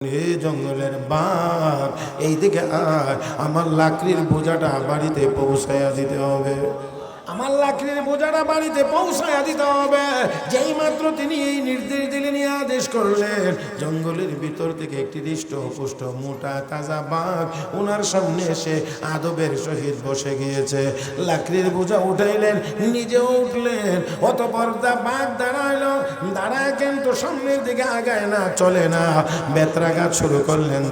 হে জঙ্গলের বাঘ, এইদিকে আয়, আমার লাকড়ির বোঝাটা বাড়িতে পৌঁছাইয়া দিতে হবে। আমার লাকড়ির বোঝাটা বাড়িতে পৌঁছাইয়া দিতে হবে। যেই মাত্র তিনি এই নির্দেশ দিলেন, আদেশ করলেন, জঙ্গলের ভিতর থেকে একটি হৃষ্টপুষ্ট মোটা তাজা বাঘ ওনার সামনে এসে আদবের সহিত বসে গিয়েছে। লাকড়ির বোঝা উঠাইলেন, নিজেও উঠলেন। অতঃপর বাঘ দাঁড়াইলো, দাঁড়ায় কিন্তু সামনের দিকে আগায় না, চলে না। বেত্রাঘাত শুরু করলেন,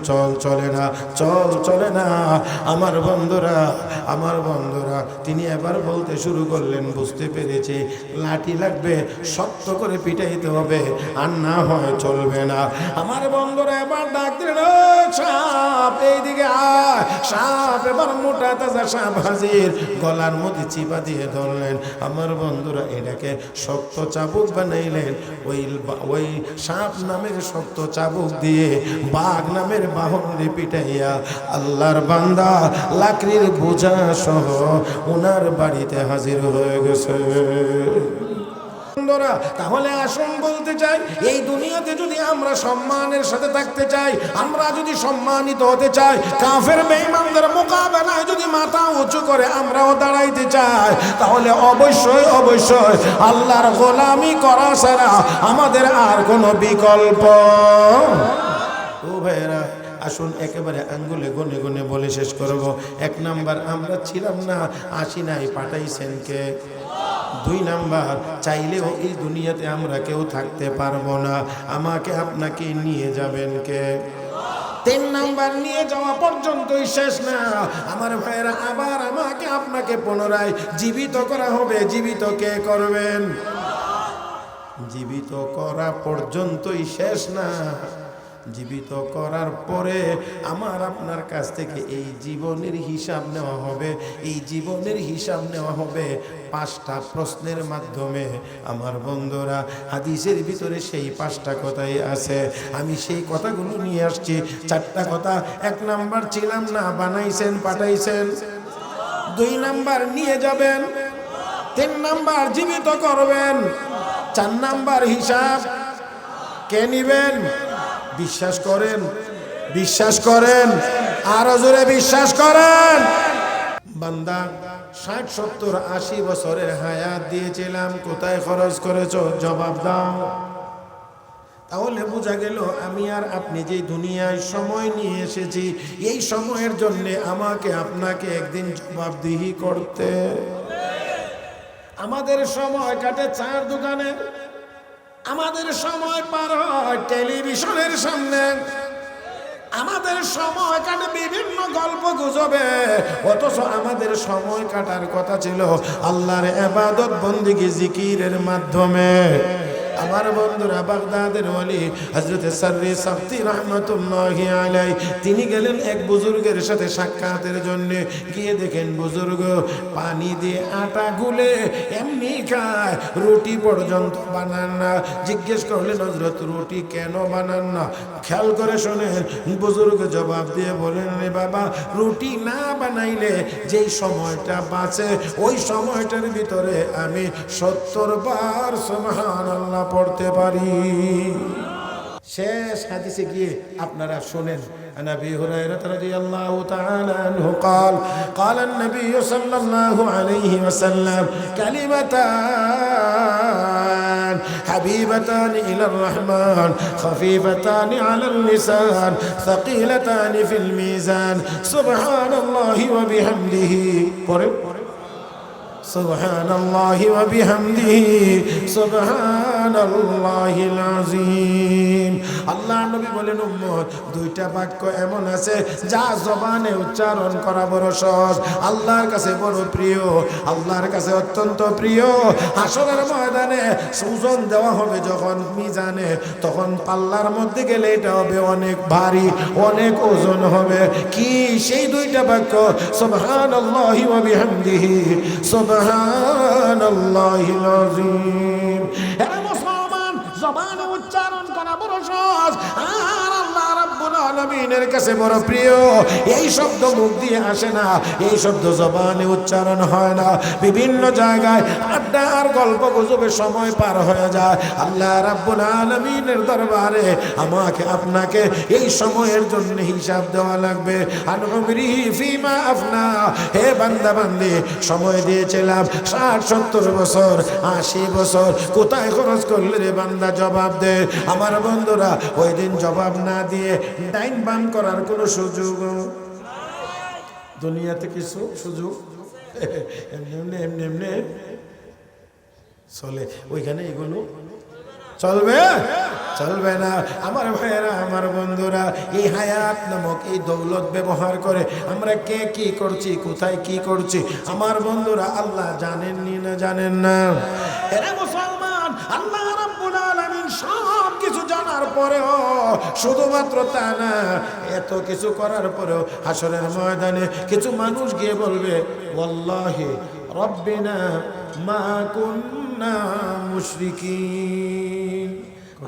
চলে না, চলে না। আমার বন্ধুরা তিনি এবার বলতে শুরু করলেন, বুঝতে পেরেছি লাঠি লাগবে, শক্ত করে পিটাইতে হবে, আর না হয় চলবে না। আমার বন্ধুরা এবার ডাক দিলেন, সাপ এইদিকে আয়। সাপ এবার মোটা তাজা সাপ হাজির, গলার মধ্যে চিপা দিয়ে ধরলেন। আমার বন্ধুরা এটাকে শক্ত চাবুক বানাইলেন। ওই সাপ নামের শক্ত চাবুক দিয়ে বাঘ নামের বাহনে পিটাইয়া আল্লাহর বান্দা লাকড়ির বোঝা সহ ওনার বাড়িতে হাজির হয়ে গেছে। তাহলে আসুন বলতে চাই, এই দুনিয়াতে যদি আমরা সম্মানের সাথে থাকতে চাই, আমরা যদি সম্মানিত হতে চাই, কাফের বেঈমানদের মোকাবেলায় যদি মাথা উঁচু করে আমরাও দাঁড়াইতে চাই, তাহলে অবশ্যই আল্লাহর গোলামি করা ছাড়া আমাদের আর কোনো বিকল্প। ও ভাইরা, আসুন একেবারে আঙ্গুলে গনে গনে বলে শেষ করব। 1 নাম্বার, আমরা ছিলাম না, আসি নাই, পাঠাইছেন কে? 2 নাম্বার, চাইলেও এই দুনিয়াতে আমরা কেউ থাকতে পারবো না, আমাকে আপনাকে নিয়ে যাবেন কে? 3 নাম্বার, নিয়ে যাওয়া পর্যন্তই শেষ না আমার ভাইয়েরা, আবার আমাকে আপনাকে পুনরায় জীবিত করা হবে। জীবিত কে করবেন? জীবিত করা পর্যন্তই শেষ না, জীবিত করার পরে আমার আপনার কাছ থেকে এই জীবনের হিসাব নেওয়া হবে। এই জীবনের হিসাব নেওয়া হবে 5টা প্রশ্নের মাধ্যমে। আমার বন্ধুরা, হাদিসের ভিতরে সেই 5টা কথাই আছে। আমি সেই কথাগুলো নিয়ে আসছি, 4টা কথা। 1 নাম্বার, ছিলাম না, বানাইছেন, পাঠাইছেন। 2 নাম্বার, নিয়ে যাবেন। 3 নাম্বার, জীবিত করবেন। 4 নাম্বার, হিসাব কে নিবেন? বিশ্বাস করেন, আরো জোরে বিশ্বাস করেন। বান্দা, 60, 70, 80 বছরের হায়াত দিয়েছিলাম, কোথায় খরচ করেছো? জবাব দাও। তাহলে বোঝা গেল আমি আর আপনি যে দুনিয়ায় সময় নিয়ে এসেছি, এই সময়ের জন্য আমাকে আপনাকে একদিন জবাবদিহি করতে। আমাদের সময় কাটে চায়ের দোকানে, আমাদের সময় পার হয় টেলিভিশনের সামনে, আমাদের সময় কাটে বিভিন্ন গল্প গুজবে, অথচ আমাদের সময় কাটার কথা ছিল আল্লাহর ইবাদত বন্দেগী জিকিরের মাধ্যমে। আমার বন্ধুরা, বাগদাদের ওলি হযরত সাররি সাফতি রাহমাতুল্লাহি আলাইহি, তিনি গেলেন এক বুজুর্গের সাথে সাক্ষাতের জন্য। গিয়ে দেখেন বুজুর্গ পানি দিয়ে আটা গুলে এমনি খায়, রুটি পর্যন্ত বানান না। জিজ্ঞেস করলেন, হযরত রুটি কেন বানান না? খেয়াল করে শোনেন, বুজুর্গ জবাব দিয়ে বলেন, রে বাবা, রুটি না বানাইলে যেই সময়টা বাঁচে, ওই সময়টার ভিতরে আমি 70 বার সুবহানাল্লাহ পড়তে পারি। শেষ হাদিসে গিয়ে আপনারা শোনেন, عن أبي هريرة رضي الله تعالى عنه قال قال النبي صلى الله عليه وسلم كلمتان حبيبتان إلى الرحمن خفيفتان على اللسان ثقيلتان في الميزان سبحان الله وبحمده سبحان الله وبحمده سبحان الله العظيم। আল্লাহ নবী বলেন, উম্মত, 2টা বাক্য এমন আছে যা জবানে উচ্চারণ করা বড় সহজ, আল্লাহর কাছে বড় প্রিয়, আল্লাহর কাছে অত্যন্ত প্রিয়। হাসরের ময়দানে ওজন দেওয়া হবে যখন মিজানে, তখন পাল্লার মধ্যে গেলে এটা হবে অনেক ভারী, অনেক ওজন হবে। কি সেই 2টা বাক্য? সুবহানাল্লাহি ওয়া বিহামদিহি সুবহানাল্লাহিল আযীম। হে মুসলমান, জবানে উচ্চারণ করা বড় সহজ, আর আল্লাহ রাব্বুল আলামিনের কাছে বড় প্রিয়। এই শব্দ মুখ দিয়ে আসে না, এই শব্দ জবানে উচ্চারণ হয় না, বিভিন্ন জায়গায় আড্ডা আর গল্প গুজবে সময় পার হয়ে যায়। আল্লাহ রাব্বুল আলামিনের দরবারে আমাকে আপনাকে এই সময়ের জন্য হিসাব দেওয়া লাগবে। আনউমরিহি ফিমা আফনা, হে বান্দা বান্দি, সময় দিয়েছিলাম 60-70 বছর, 80 বছর, কোথায় খরচ করলে রে বান্দা? জবাব দে। আমার বন্ধুরা, ওই দিন জবাব না দিয়ে ডাইন বাম করার কোনো সুযোগ দুনিয়াতে কিছু সুযোগ এমনি এমনি এমনি চলে, ওইখানে এগুলো চলবে চলবে না। আমার ভাইয়েরা, আমার বন্ধুরা, এই হায়াত নামক এই দৌলত ব্যবহার করে আমরা কে কি করছি, কোথায় কি করছি, আমার বন্ধুরা আল্লাহ জানেননি না জানেন না? এরা মুসলমান, আল্লাহ রাব্বুল আলামিন সব কিছু জানার পরেও, শুধুমাত্র তা না, এত কিছু করার পরেও হাসরের ময়দানে কিছু মানুষ গিয়ে বলবে, ওয়াল্লাহি রব্বিনা মা কুন্না মুশরিকিন।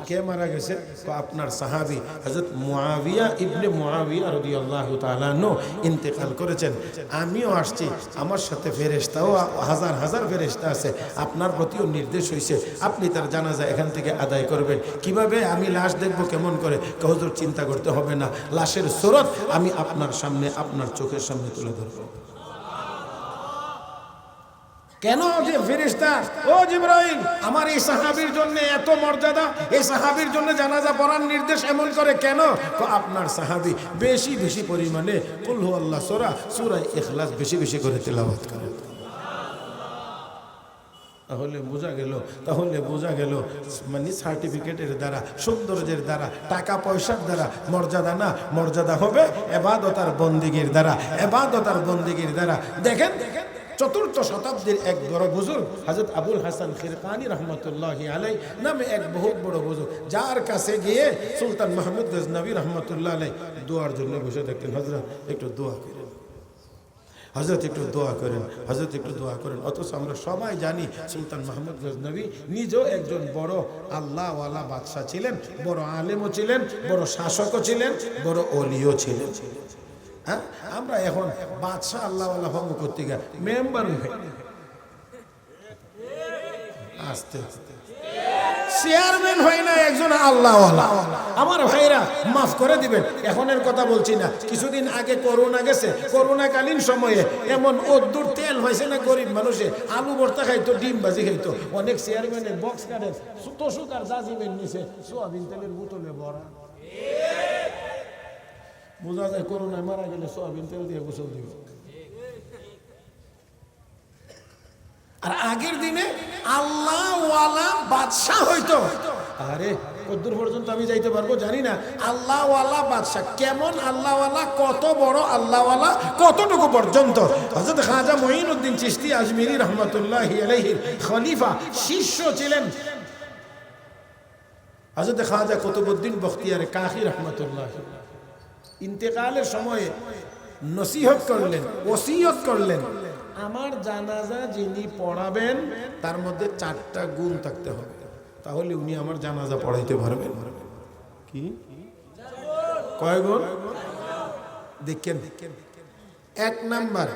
কে মারা গেছে? আপনার সাহাবী হযরত মুআবিয়া ইবনে মুআবিয়া রাদিয়াল্লাহু তাআলা আনহু ইন্তেকাল করেছেন। আমিও আসছি, আমার সাথে ফেরেশতাও হাজার হাজার ফেরেশতা আছে। আপনার প্রতিও নির্দেশ হয়েছে আপনি তার জানাজা এখান থেকে আদায় করবেন। কিভাবে? আমি লাশ দেখব কেমন করে? হুজুর চিন্তা করতে হবে না, লাশের সুরত আমি আপনার সামনে, আপনার চোখের সামনে তুলে ধরব। কেন? যে ফেরেশতা, ও জিবরাইল, আমার এই সাহাবীর জন্য এত মর্যাদা, এই সাহাবীর জন্য জানাজা পড়ার নির্দেশ এমন করে কেন? আপনার সাহাবী বেশি বেশি পরিমাণে কুল হুয়াল্লাহ সূরা ইখলাস বেশি বেশি করে তেলাওয়াত করে। তাহলে বোঝা গেল মানে সার্টিফিকেটের দ্বারা, সৌন্দর্যের দ্বারা, টাকা পয়সার দ্বারা মর্যাদা না, মর্যাদা হবে ইবাদত আর বন্দেগীর দ্বারা, ইবাদত আর বন্দেগীর দ্বারা। দেখেন, চতুর্থ শতাব্দীর এক বড় বুজুর্গ হযরত আবুল হাসান খিরকানি রহমতুল্লাহি আলাইহি নামে এক বহুত বড় বুজুর্গ, যার কাছে গিয়ে সুলতান মাহমুদ গজনবী রহমতুল্লাহ আলাইহি দোয়ার জন্য বসে থাকতেন। হযরত একটু দোয়া করেন, হযরত একটু দোয়া করেন, হযরত একটু দোয়া করেন। অথচ আমরা সবাই জানি সুলতান মাহমুদ গজনবী নিজেও একজন বড় আল্লাহওয়ালা বাদশাহ ছিলেন, বড় আলেমও ছিলেন, বড় শাসকও ছিলেন, বড় ওলিও ছিলেন। হ্যাঁ, আমরা এখন বাদশাহ আল্লাহওয়ালা হম করতে গিয়ে মেম্বার আস্তে আস্তে চেয়ারম্যান হয় না, একজন আল্লাহওয়ালা। আমার ভাইরা মাফ করে দিবেন, এখনের কথা বলছি না, কিছুদিন আগে করোনা গেছে, করোনাকালীন সময়ে এমন অদ্দুর তেল হয়েছে না, গরিব মানুষে আলু ভর্তা খাইতো, ডিম ভাজি খাইতো। অনেক চেয়ারম্যানের বক্স কার্ডের তোষক আর জাজিমের নিচে সোয়াবিন তেলের বোতলে ভরা। বোঝা যায় করোনায় মারা গেলে সোয়াবিন তেল দিয়ে গোসল দিব। আর আগের দিনে আল্লাহওয়ালা বাদশাহ হইতো। আরে কদ্দূর পর্যন্ত আমি যাইতে পারবো জানি না। আল্লাহওয়ালা বাদশাহ কেমন আল্লাহওয়ালা, কত বড় আল্লাহওয়ালা, কতটুকু পর্যন্ত? হযরত খাজা মঈনুদ্দিন চিশতি আজমিরি রহমতুল্লাহি আলাইহির খলিফা শিষ্য ছিলেন হযরত খাজা কুতুবউদ্দিন বখতিয়ার কাকি রহমতুল্লাহ। ইন্তেকালের সময়ে নসিহত করলেন, ওসিয়ত করলেন, আমার জানাজা যিনি পড়াবেন তার মধ্যে 4টা গুণ থাকতে হবে, তাহলে উনি আমার জানাজা পড়াইতে পারবেন। কি কয় গুণ? দেখেন, 1 নাম্বার,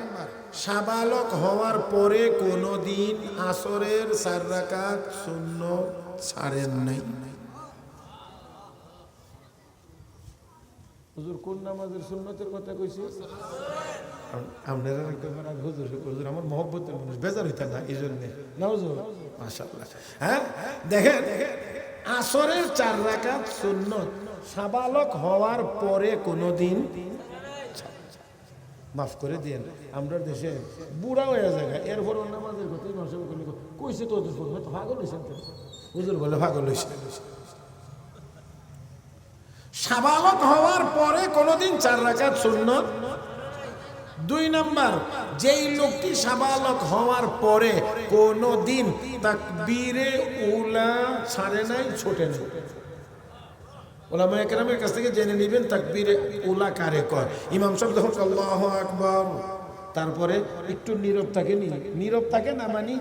সাবালক হওয়ার পরে কোনোদিন আসরের 4 রাকাত সুন্নত ছাড়েন নাই। হুজুর কোন নামাজের সুন্নতের কথা কইছি? আপনারা হুজুর আমার মহব্বতের মানুষ, বেজার হইতেন না এই জন্যে। মাশাআল্লাহ। হ্যাঁ, দেখেন, আসরের 4 রাকাত সুন্নত সাবালক হওয়ার পরে কোনোদিন, মাফ করে দিয়েন, আমরা দেশে বুড়া হয়ে যায়, এরপর নামাজের কথা কইছে তো পাগল হয়েছেন। হুজুর বলে পাগল হয়েছে। সাবালক হওয়ার পরে কোনোদিন 4 রাকাত সুন্নত। 2 নাম্বার, যেই লোকটি সাবালক হওয়ার পরে কোনোদিন তাকবীরে উলা ছাড়ে নাই, ছোটে নাই। উলামায়ে কেরামের কাছ থেকে জেনে নেবেন তাকবীরে উলা কারে কয়। ইমাম সাহেব যখন আল্লাহু আকবার, তারপরে একটু নীরব থাকে, নীরব থাকে না, মানে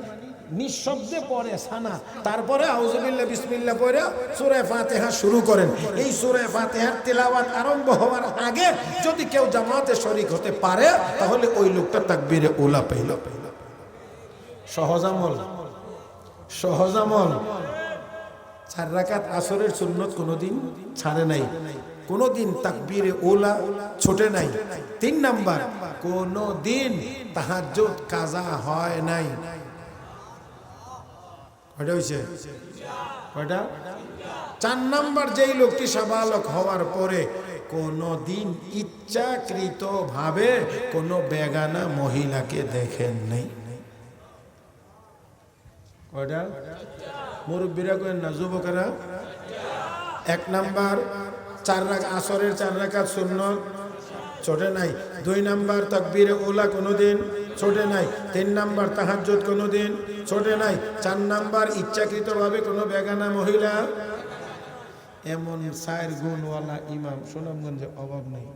নিঃশব্দে পড়ে সানা, তারপরে আউযুবিল্লাহ বিসমিল্লাহ পড়ে সূরা ফাতিহা শুরু করেন। এই সূরা ফাতিহার তেলাওয়াত আরম্ভ হওয়ার আগে যদি কেউ জামাতে শরীক হতে পারে তাহলে ওই লোকটা তাকবীরে উলা পেল। সহজ আমল, সহজ আমল। 4 রাকাত আসরের সুন্নত কোনোদিন ছাড়ে নাই, কোনোদিন তাকবীরে উলা ছোটে নাই। 3 নাম্বার, কোনোদিন তাহাজ্জুদ কাজা হয় নাই। কয়টা হইছে? কয়টা? 4 নাম্বার, যেই লোকটি সাবালক হওয়ার পরে কোনোদিন ইচ্ছাকৃত ভাবে কোনো বেগানা মহিলাকে দেখেন নাই। কয়টা? মুরব্বীরা কইেন না, যুবকেরা? 1 নাম্বার, 4 রাকাত আসরের 4 রাকাত সুন্নত ছোটে নাই। 2 নাম্বার, তাকবীরে উলা কোনোদিন ছোটে নাই। 3 নাম্বার, তাহাজ্জুদ কোনোদিন ছোটে নাই। 4 নাম্বার, ইচ্ছাকৃতভাবে কোনো বেগানা মহিলা। এমন 4 গুণওয়ালা ইমাম সুনামগঞ্জে অভাব নেই।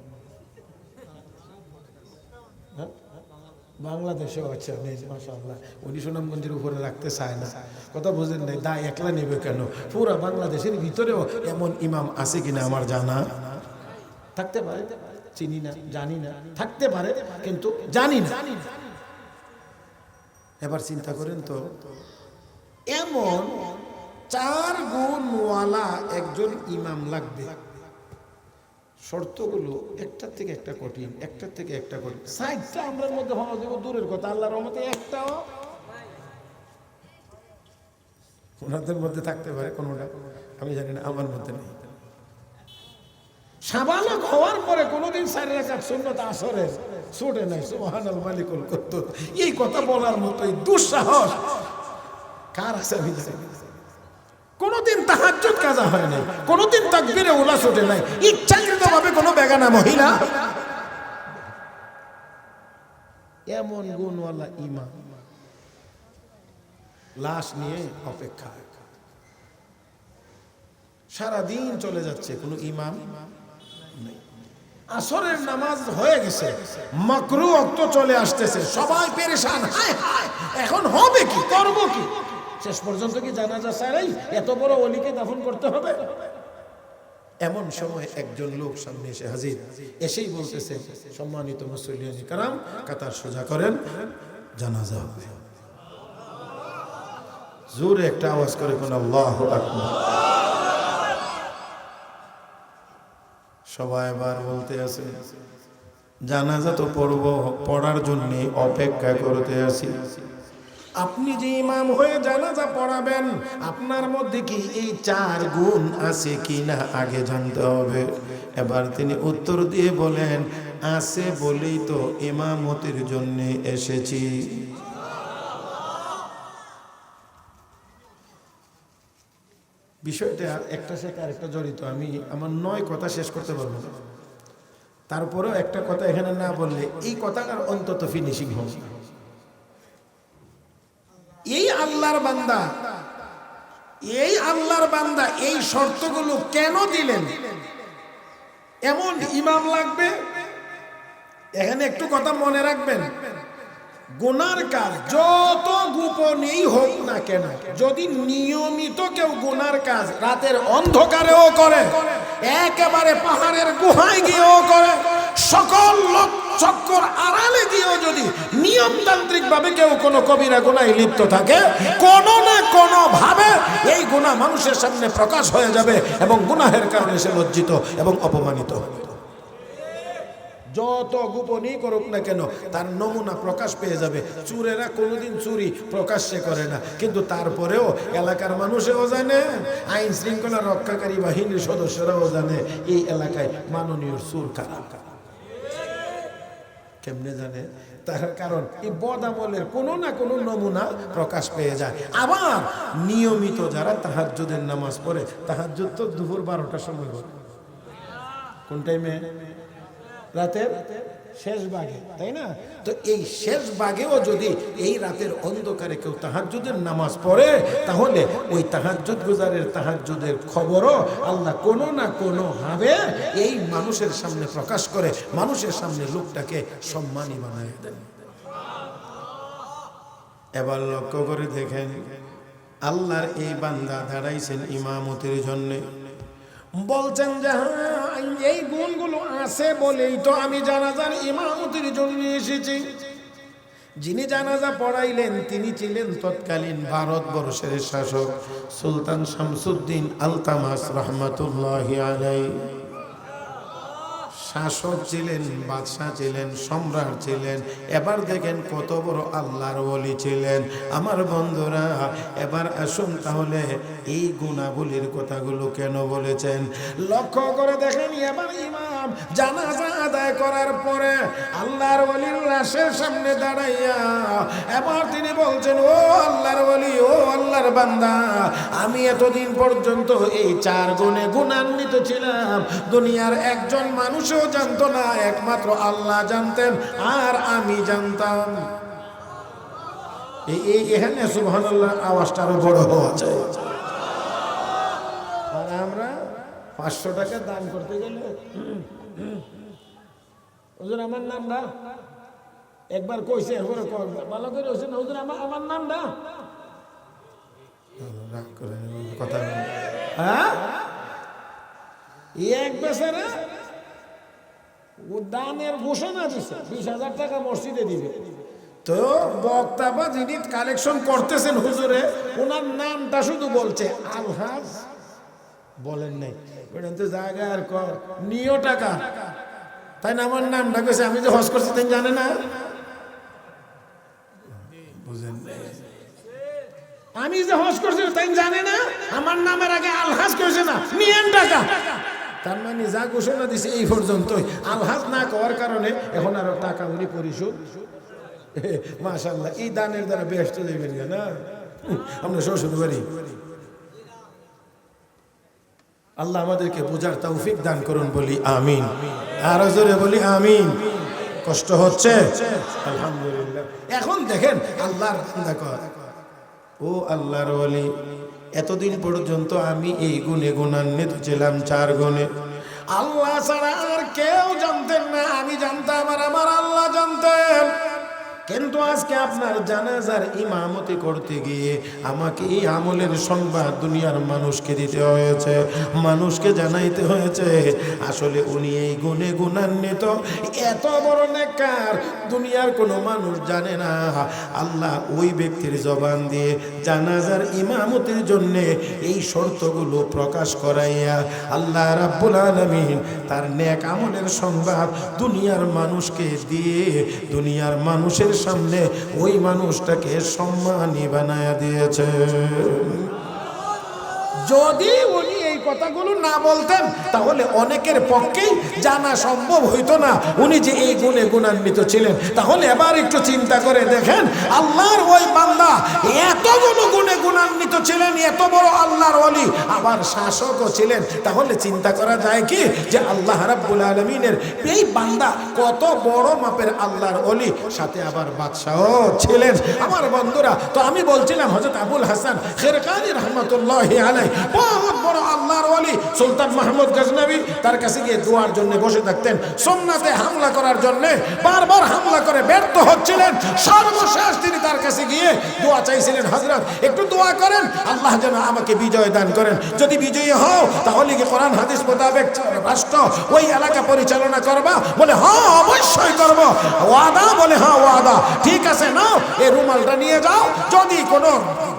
বাংলাদেশেও আছে, মাশাআল্লাহ। উনি সুনামগঞ্জের উপরে রাখতে চায় না, কথা বুঝেন নাই। দা একলা নেবে কেন? পুরা বাংলাদেশের ভিতরেও এমন ইমাম আছে কিনা আমার জানা। থাকতে পারে, চিনি না, জানি না, থাকতে পারে কিন্তু জানি না। এবার চিন্তা করেন তো, এমন 4 গুণওয়ালা একজন ইমাম লাগবে। শর্তগুলো একটার থেকে একটা কঠিন, একটার থেকে একটা কঠিন। 60টা আমরার মধ্যে হওয়া যাবে দূরের কথা, আল্লাহর রহমতে একটাও ওনাদের মধ্যে থাকতে পারে, কোনোটা আমি জানি না, আমার মধ্যে নেই। সাবালক হওয়ার পরে কোনোদিন 4 রাকাত সুন্নত আসরের ছোটে নাই। সুবহানাল মালিকুল কুদ্দুস। এই কথা বলার মতোই দুঃসাহস কার আছে আমি জানি না। কোনোদিন তাহাজ্জুদ কাজা হয় নাই, কোনোদিন তাকবীরে উলা ছোটে নাই, ইচ্ছাকৃতভাবে কোনো বেগানা মহিলা। এমন গুণওয়ালা ইমাম লাশ নিয়ে অপেক্ষা, সারাদিন চলে যাচ্ছে, কোনো ইমাম নেই। আসরের নামাজ হয়ে গেছে, মাকরু ওয়াক্ত চলে আসতেছে, সবাই পেরেশান, হায় হায় এখন হবে কি, করব কি? শেষ পর্যন্ত কি জানাজা ছাড়াই এত বড় ওলিকে দাফন করতে হবে? এমন সময় একজন লোক সামনে এসে হাজির, এসেই বলতেছে, সম্মানিত মুসল্লিয়ান কিরাম, কাতার সোজা করেন, জানাজা হবে। জোরে একটা আওয়াজ করে কোন আল্লাহু আকবার। সবাই এবার বলতে আছে, জানাজা তো পড়ব, পড়ার জন্য অপেক্ষা করতে আছি। আপনি যে ইমাম হয়ে জানাজা পড়াবেন, আপনার মধ্যে কি এই 4 গুণ আছে কিনা আগে জানতে হবে। এবার তিনি উত্তর দিয়ে বলেন, আছে বলেই তো ইমামতির জন্য এসেছি। বিষয়টা একটার সাথে আরেকটা জড়িত, আমি আমার 9 কথা শেষ করতে পারবো না। তারপরেও একটা কথা এখানে না বললে এই কথাটার অন্তত ফিনিশিং হবে। এই আল্লাহর বান্দা, এই আল্লাহর বান্দা এই শর্তগুলো কেন দিলেন? এমন ইমাম লাগবে। এখানে একটু কথা মনে রাখবেন, গুনার কাজ যত গোপনেই হোক না কেন, যদি নিয়মিত কেউ গুনার কাজ রাতের অন্ধকারেও করে, একেবারে পাহাড়ের গুহায় গিয়েও করে, সকল লোক চক্কর আড়ালে গিয়েও যদি নিয়মতান্ত্রিক ভাবে কেউ কোনো কবিরা গুনায় লিপ্ত থাকে, কোনো না কোনো ভাবে এই গুনাহ মানুষের সামনে প্রকাশ হয়ে যাবে এবং গুনাহের কারণে সে লজ্জিত এবং অপমানিত হবে। যত গোপনই করুক না কেন তার নমুনা প্রকাশ পেয়ে যাবে। চোরেরা কোনোদিন চুরি প্রকাশ্যে করে না, কিন্তু তারপরেও এলাকার মানুষেও জানে, আইন শৃঙ্খলা রক্ষাকারী বাহিনীর সদস্যরাও জানে এই এলাকায় মাননীয় চোর কারা। কেমনে জানে? তার কারণ এই বদামলের কোনো না কোনো নমুনা প্রকাশ পেয়ে যায়। আবার নিয়মিত যারা তাহাজ্জুদের নামাজ পড়ে, তাহাজ্জুদ তো দুপুর 12টার সময় পড়ে, কোন টাইমে? রাতের শেষ ভাগে, তাই না? তো এই শেষ ভাগেও যদি এই রাতের অন্ধকারে কেউ তাহাজ্জুদের নামাজ পড়ে, তাহলে ওই তাহাজ্জুদ গুজারের তাহাজ্জুদের খবরও আল্লাহ কোনো না কোনো ভাবে এই মানুষের সামনে প্রকাশ করে মানুষের সামনে লোকটাকে সম্মানী বানায় দেন। এবার লক্ষ্য করে দেখেন আল্লাহর এই বান্দা দাঁড়াইছেন ইমামতির জন্য, বলছেন যে হ্যাঁ এই গুণগুলো আছে বলেই তো আমি জানাজার ইমামতির জন্য এসেছি। যিনি জানাজা পড়াইলেন তিনি ছিলেন তৎকালীন ভারতবর্ষের শাসক সুলতান শামসুদ্দিন আলতামাস রহমতুল্লাহি আলাইহি। শাসক ছিলেন, বাদশাহ ছিলেন, সম্রাট ছিলেন। এবার দেখেন কত বড় আল্লাহর ওলি ছিলেন। আমার বন্ধুরা এবার আসুন তাহলে এই গুণাবলীর কথাগুলো কেন বলেছেন লক্ষ্য করে দেখেন। এবার ইমাম জানাজা আদায় করার পরে আল্লাহর ওলির লাশের সামনে দাঁড়াইয়া এবার তিনি বলছেন, ও আল্লাহর ওলি, ও আল্লাহর বান্দা, আমি এতদিন পর্যন্ত এই 4 গুণে গুণান্বিত ছিলাম। দুনিয়ার একজন মানুষও জানতো না, একমাত্র আল্লাহ জানতেন আর আমি জানতাম। এখানে সুবহানাল্লাহ আওয়াজটা আরো বড় হওয়া চাই। আর আমরা 500 টাকা দান করতে গেলে হুজুর আমার নামটা একবার কইছে, এরপরে ভালো করে হয়েছে না হুজুর আমার নামটা কথা হ্যাঁ এক বেচারা ও দানের ঘোষণা দিছে 20,000 টাকা মসজিদে দিবে। তো বক্তা বা যিনি কালেকশন করতেছেন হুজুরে, ওনার নামটা শুধু বলছে আলহাজ, বলেন নাই বলেন তো জায়গা আর নিও টাকা, তাই না? আমার নামটা কেছে, আমি যে হজ করছি তাই জানে না, বুঝেন আমি যে হজ করছি তাই জানে না, আমার নামের আগে আলহাজ কইছে না, নিয়েন টাকা। তার মানে যা ঘোষণা দিছে এই পর্যন্তই, আলহাজ না করার কারণে এখন আরো টাকা উনি পরিশোধ। মাশাআল্লাহ, এই দানের দ্বারা ব্যস্ত দেবেন না আমরা শ্বশুর বাড়ি। আল্লাহ আমাদেরকে বোঝার তৌফিক দান করুন, বলি আমিন। আর জোরে বলি আমিন। কষ্ট হচ্ছে আলহামদুলিল্লাহ। এখন দেখেন আল্লাহর বান্দা কয়, ও আল্লাহর ওলি, এতদিন পর্যন্ত আমি এই গুণে গুণান্বিত ছিলাম 4 গুণে। আল্লাহ ছাড়া আর কেউ জানতেন না, আমি জানতাম আর আমার আল্লাহ জানতেন। কিন্তু আজকে আপনার জানাজার ইমামতি করতে গিয়ে আমাকে এই আমলের সংবাদ দুনিয়ার মানুষকে দিতে হয়েছে, মানুষকে জানাইতে হয়েছে। আসলে উনি এই গুণে গুণান্বিত, এত বড় নেককার দুনিয়ার কোনো মানুষ জানে না। আল্লাহ ওই ব্যক্তির জবান দিয়ে জানাজার ইমামতির জন্য এই শর্তগুলো প্রকাশ করাইয়া আল্লাহ রাব্বুল আলামিন তার নেক আমলের সংবাদ দুনিয়ার মানুষকে দিয়ে দুনিয়ার মানুষের সামনে ওই মানুষটাকে সম্মানী বানায়া দিয়েছে। যদি উনি এই কথাগুলো না বলতেন তাহলে অনেকের পক্ষেই জানা সম্ভব হইতো না উনি যে এই গুণে গুণান্বিত ছিলেন। তাহলে এবার একটু চিন্তা করে দেখেন, আল্লাহর ওই বান্দা এতগুলো গুণে গুণান্বিত ছিলেন, এত বড় আল্লাহর ওলি, আবার শাসকও ছিলেন। তাহলে চিন্তা করা যায় কি যে আল্লাহ রাব্বুল আলামিনের এই বান্দা কত বড় মাপের আল্লাহর ওলি, সাথে আবার বাদশাও ছিলেন। আমার বন্ধুরা, তো আমি বলছিলাম হযরত আবুল হাসান খেরকানি রাহমাতুল্লাহি আলাইহি বহুত বড় আল্লাহর ওলি সুলতান মাহমুদ গজনবী, তার কাছে গিয়ে দোয়ার জন্য বসে থাকতেন। সুন্নাতে হামলা করার জন্য বারবার হামলা করে ব্যর্থ হচ্ছিলেন। সর্বশেষ তিনি তার কাছে গিয়ে দোয়া চাইছিলেন, হযরত একটু দোয়া করেন, আল্লাহ যেন আমাকে বিজয় দান করেন। যদি বিজয়ী হও তাহলে কি কোরআন হাদিস মোতাবেক রাষ্ট্র ওই এলাকা পরিচালনা করবা? বলে হ্যাঁ অবশ্যই করব। ওয়াদা? বলে হ্যাঁ ওয়াদা। ঠিক আছে, নাও এই রুমালটা নিয়ে যাও, যদি কোনো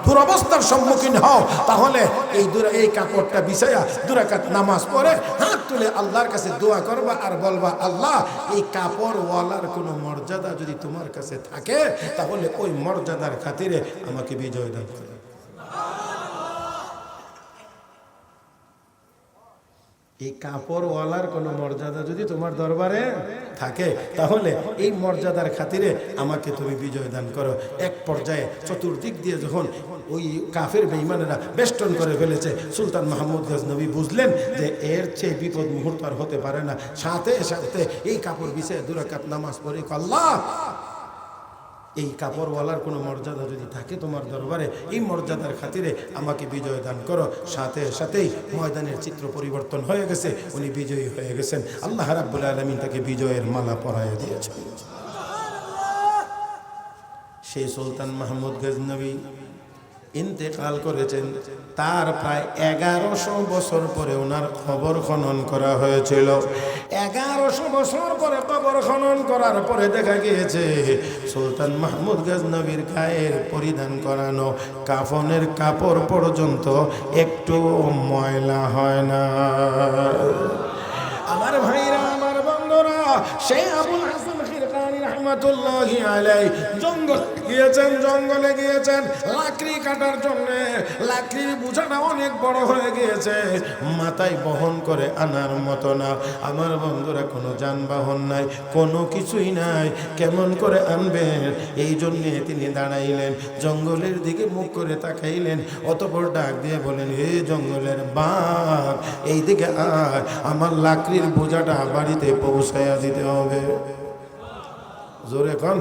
দুরবস্থার সম্মুখীন হও তাহলে এই কাপড়টা বিছায়া 2 রাকাত নামাজ পড়ে হাত তুলে আল্লাহর কাছে দোয়া করবা আর বলবা, আল্লাহ এই কাপড়ওয়ালার কোনো মর্যাদা যদি তোমার কাছে থাকে তাহলে ওই মর্যাদার খাতিরে আমাকে বিজয় দান করো। এই কাপড়ওয়ালার কোনো মর্যাদা যদি তোমার দরবারে থাকে তাহলে এই মর্যাদার খাতিরে আমাকে তুমি বিজয় দান করো। এক পর্যায়ে চতুর্দিক দিয়ে যখন ওই কাফের বেঈমানেরা বেষ্টন করে ফেলেছে, সুলতান মাহমুদ গজনবী বুঝলেন যে এর চেয়ে বিপদ মুহূর্ত আর হতে পারে না। সাথে সাথে এই কাপড় বিছায় 2 রাকাত নামাজ পড়ে, আল্লাহ এই কাপড়ওয়ালার কোনো মর্যাদা যদি থাকে তোমার দরবারে, এই মর্যাদার খাতিরে আমাকে বিজয় দান করো। সাথে সাথেই ময়দানের চিত্র পরিবর্তন হয়ে গেছে, উনি বিজয়ী হয়ে গেছেন। আল্লাহ রাব্বুল আলামিন তাকে বিজয়ের মালা পরাইয়া দিয়েছেন। সেই সুলতান মাহমুদ গজনবী ইন্তেকাল করেছেন। তার প্রায় 1100 বছর পরে ওনার কবর খনন করা হয়েছিল। 1100 বছর পরে কবর খনন করার পরে দেখা গিয়েছে সুলতান মাহমুদ গজনবীর গায়ের পরিধান করানো কাফনের কাপড় পর্যন্ত একটু ময়লা হয় না। আমার ভাইরা, আমার বন্ধুরা, সেই আবুল হাসান খিরকানি রহমাতুল্লাহি আলাইহি জঙ্গলে গিয়েছেন লাকড়ি কাটার জন্য। লাকড়ির বোঝাটা অনেক বড় হয়ে গিয়েছে, মাথায় বহন করে আনার মতো না। আমার বন্ধুরা, কোনো যানবাহন নাই, কোনো কিছুই নাই, কেমন করে আনবেন? এই জন্যে তিনি দাঁড়াইলেন, জঙ্গলের দিকে মুখ করে তাকাইলেন, অতঃপর ডাক দিয়ে বলেন, হে জঙ্গলের বাঘ, এই দিকে আয়, আমার লাকড়ির বোঝাটা বাড়িতে পৌঁছাইয়া দিতে হবে। জোরে কোন,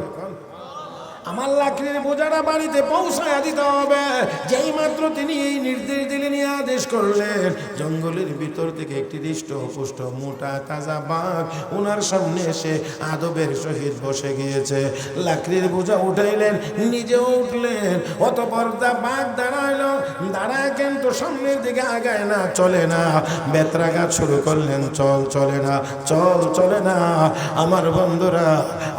আমার লাকড়ির বোঝাটা বাড়িতে পৌঁছায়া দিতে হবে। যেই মাত্র তিনি এই নির্দেশ দিলেন, আদেশ করলেন, জঙ্গলের ভিতর থেকে একটি হৃষ্টপুষ্ট মোটা তাজা বাঘ ওনার সামনে এসে আদবের সহিত বসে গিয়েছে। লাকড়ির বোঝা উঠাইলেন, নিজেও উঠলেন, অতঃপর বাঘ দাঁড়াইলো। দাঁড়ায় কিন্তু সামনের দিকে আগায় না, চলে না, বেত্রাঘাত শুরু করলেন, চলে না, চলে না।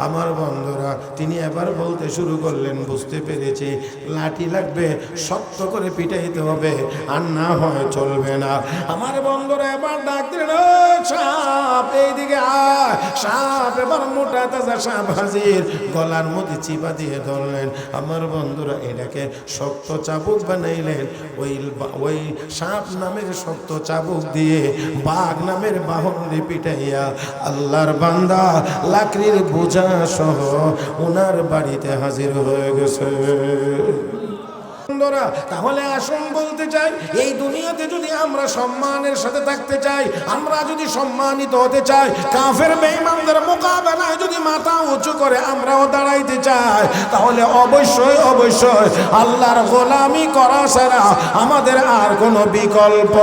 আমার বন্ধুরা, তিনি এবার বলতে শুরু করলেন, বুঝতে পেরেছি, লাঠি লাগবে, শক্ত করে পিটাইতে হবে, আর না হয় চলবে না। আমার বন্ধুরা এবার ডাক দিলেন, সাপ, এইদিকে আয়। সাপ, এবার মোটা তাজা সাপ হাজির, গলার মধ্যে চিপা দিয়ে ধরলেন। আমার বন্ধুরা এটাকে শক্ত চাবুক বানাইলেন। ওই সাপ নামের শক্ত চাবুক দিয়ে বাঘ নামের বাহনে পিটাইয়া আল্লাহর বান্দা লাকড়ির বোঝা সহ ওনার বাড়িতে হাজির হয়ে গেছে। তাহলে আসুন বলতে চাই, এই দুনিয়াতে যদি আমরা সম্মানের সাথে থাকতে চাই, আমরা যদি সম্মানিত হতে চাই, কাফের বেঈমানদের মোকাবেলায় যদি মাথা উঁচু করে আমরাও দাঁড়াইতে চাই, তাহলে অবশ্যই আল্লাহর গোলামি করা ছাড়া আমাদের আর কোনো বিকল্প।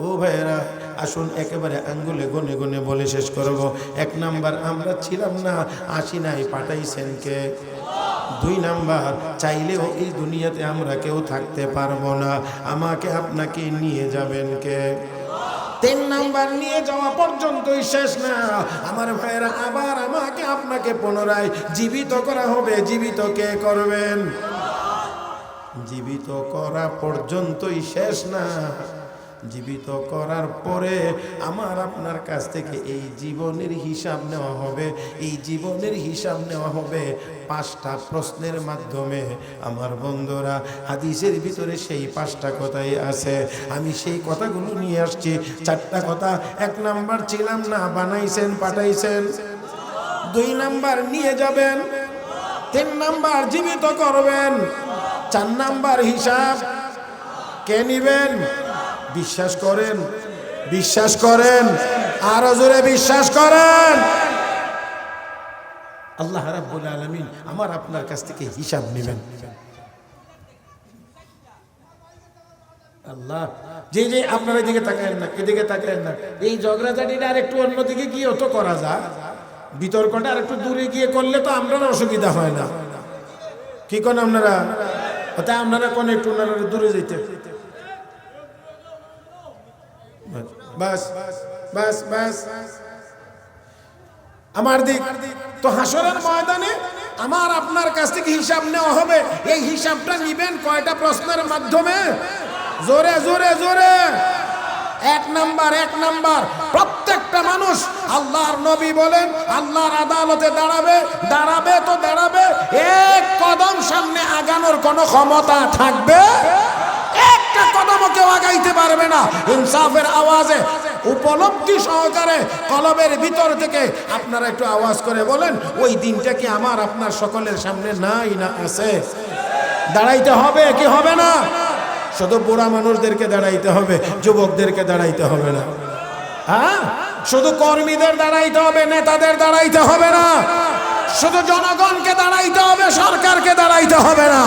ও ভাইরা, আসুন একেবারে আঙ্গুলে গনে গনে বলে শেষ করব। 1 নাম্বার, আমরা ছিলাম না, আসি নাই, পাঠাইছেন কে? 2 নাম্বার, চাইলেও এই দুনিয়াতে আমরা কেউ থাকতে পারবো না, আমাকে আপনাকে নিয়ে যাবেন কে? 3 নাম্বার, নিয়ে যাওয়া পর্যন্তই শেষ না আমার ভাইয়েরা, আবার আমাকে আপনাকে পুনরায় জীবিত করা হবে। জীবিত কে করবেন? জীবিত করা পর্যন্তই শেষ না, জীবিত করার পরে আমার আপনার কাছ থেকে এই জীবনের হিসাব নেওয়া হবে। এই জীবনের হিসাব নেওয়া হবে 5টা প্রশ্নের মাধ্যমে। আমার বন্ধুরা, হাদিসের ভিতরে সেই 5টা কথাই আছে, আমি সেই কথাগুলো নিয়ে আসছি। 4টা কথা। 1 নাম্বার, ছিলাম না, বানাইছেন, পাঠাইছেন। 2 নাম্বার, নিয়ে যাবেন। 3 নাম্বার, জীবিত করবেন। 4 নাম্বার, হিসাব কে নিবেন? বিশ্বাস করেন, আরো জোরে বিশ্বাস করেন। আল্লাহ রাব্বুল আলামিন আমার আপনার কাছ থেকে হিসাব নেবেন। আল্লাহ, যে আপনারা এদিকে তাকায়েন না, এদিকে তাকায়েন না, এই ঝগড়াঝাটিটা আর একটু অন্যদিকে গিয়ে তো করা যায়, বিতর্কটা আর একটু দূরে গিয়ে করলে তো আমরা অসুবিধা হয় না। কি কোন আপনারা? আপনারা কোন একটু দূরে যেতে, বাস বাস বাস আমার দিক। তো হাসরের ময়দানে আমার আপনার কাছ থেকে হিসাব নেওয়া হবে। এই হিসাবটা নিবেন কয়টা প্রশ্নের মাধ্যমে? জোরে জোরে জোরে। 1 নাম্বার, প্রত্যেকটা মানুষ, আল্লাহর নবী বলেন, আল্লাহর আদালতে দাঁড়াবে তো দাঁড়াবে, 1 কদম সামনে আগানোর কোনো ক্ষমতা থাকবে? 1টা কদমও কেউ আগাইতে পারবে না। ইনসাফের আওয়াজে, উপলব্ধি সহকারে কলবের ভিতর থেকে আপনারা একটু আওয়াজ করে বলেন, ওই দিনটা কি আমার আপনার সকলের সামনে নাই না আছে? দাঁড়াইতে হবে কি হবে না? শুধু বুড়া মানুষদেরকে দাঁড়াইতে হবে, যুবকদেরকে দাঁড়াইতে হবে না। হ্যাঁ, শুধু কর্মীদের দাঁড়াইতে হবে, নেতাদের দাঁড়াইতে হবে না। শুধু জনগণকে দাঁড়াইতে হবে, সরকারকে দাঁড়াইতে হবে না।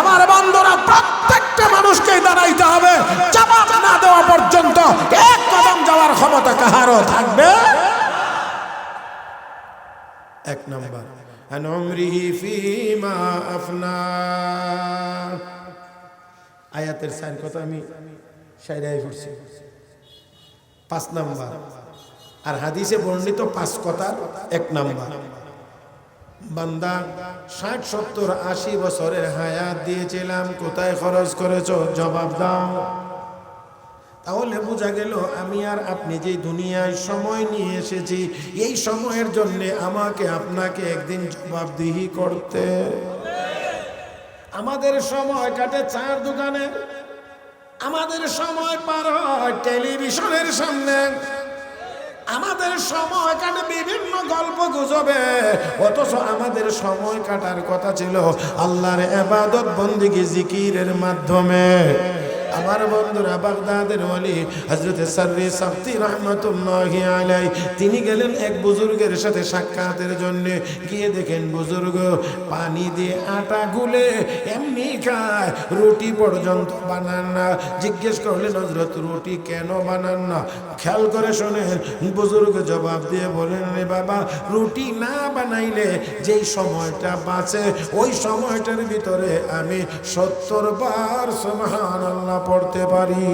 আমার বন্ধুরা, প্রত্যেকটা মানুষকে দাঁড়াইতে হবে। জবাব না দেওয়া পর্যন্ত 1 কদম যাওয়ার ক্ষমতা কাহারও থাকবে। এক নাম্বার আন উমরিহি ফিমা আফনা। আয়াতের সাইন কথা আমি শায়রায় পড়ছি। 5 নাম্বার আর হাদিসে বর্ণিত 5 কথার 1 নাম্বার, বান্দা 60 70 80 বছরের হায়াত দিয়েছিলাম, কোথায় খরচ করেছো জবাব দাও। তাহলে বোঝা গেল আমি আর আপনি যে দুনিয়ায় সময় নিয়ে এসেছি, এই সময়ের জন্য আমাকে আপনাকে একদিন জবাবদিহি করতে। আমাদের সময় কাটে চার দোকানে, আমাদের সময় পার হয় টেলিভিশনের সামনে, আমাদের সময় কাটে বিভিন্ন গল্প গুজবে, অথচ আমাদের সময় কাটার কথা ছিল আল্লাহর ইবাদত বন্দেগী জিকিরের মাধ্যমে। আমার বন্ধুরা, বাগদাদের ওলি হযরত সাররি সাবতি রাহমাতুল্লাহি আলাইহি তিনি গেলেন এক বুজুর্গের সাথে সাক্ষাতের জন্য। গিয়ে দেখেন বুজুর্গ পানি দিয়ে আটা গুলে এমনি খায়, রুটি পর্যন্ত বানান না। জিজ্ঞেস করলেন হযরত রুটি কেন বানান না? খেয়াল করে শোনেন, বুজুর্গ জবাব দিয়ে বলেন, রে বাবা, রুটি না বানাইলে যেই সময়টা বাঁচে ওই সময়টার ভিতরে আমি 70 বার সুবহানাল্লাহ পড়তে পারি।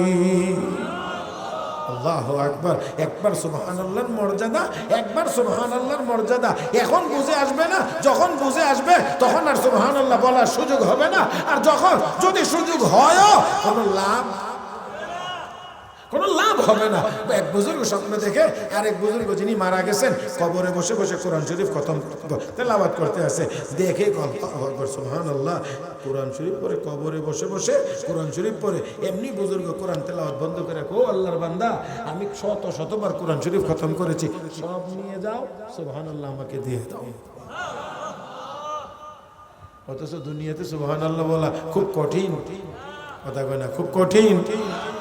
আল্লাহু আকবার। একবার সুবহানাল্লাহর মর্যাদা, একবার সুবহানাল্লাহর মর্যাদা এখন বুঝে আসবে না। যখন বুঝে আসবে তখন আর সুবহানাল্লাহ বলার সুযোগ হবে না। আর যখন যদি সুযোগ হয়ও কোনো লাভ হবে না। এক বুজুর্গ স্বপ্ন দেখে আরেক বুজুর্গ যিনি মারা গেছেন কবরে বসে বসে কোরআন শরীফ খতম তেলাওয়াত করতে আছে। দেখে সুবহানাল্লাহ, কোরআন শরীফ পড়ে কবরে বসে বসে কোরআন শরীফ পড়ে। এমনি বুজুর্গ কোরআন তেলাওয়াত বন্ধ করে, ও আল্লাহর বান্দা, আমি শতবার কোরআন শরীফ খতম করেছি, সব নিয়ে যাও, সুবহানাল্লাহ আমাকে দিয়ে দাও। অথচ দুনিয়াতে সুবহানাল্লাহ বলা খুব কঠিন, কথা কয় না, খুব কঠিন।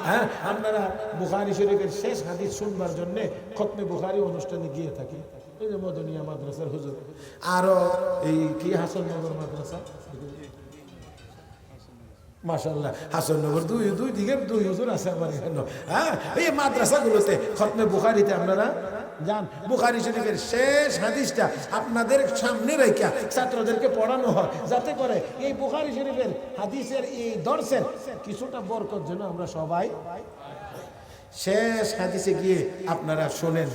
হ্যাঁ, আপনারা বুখারী শরীফের শেষ হাদিস শুনবার জন্য খতমে বুখারী অনুষ্ঠানে গিয়ে থাকি। এই যে মদনিয়া মাদ্রাসার হুজুর, আরো এই কি হাসাননগর মাদ্রাসা, মাশাআল্লাহ, হাসাননগর দুই দিকে দুই হুজুর আছে আমার এখানে। হ্যাঁ, এই মাদ্রাসাগুলোতে খতমে বুখারীতে আপনারা যান, বুখারী শরীফের শেষ হাদিসটা আপনাদের সামনে রেখে ছাত্রদেরকে পড়ানো হয়, যাতে করে এই বুখারী শরীফের হাদিসের এই দর্শের কিছুটা বরকত যেন আমরা সবাই। শেষ হাদিসে গিয়ে আপনারা শুনেন,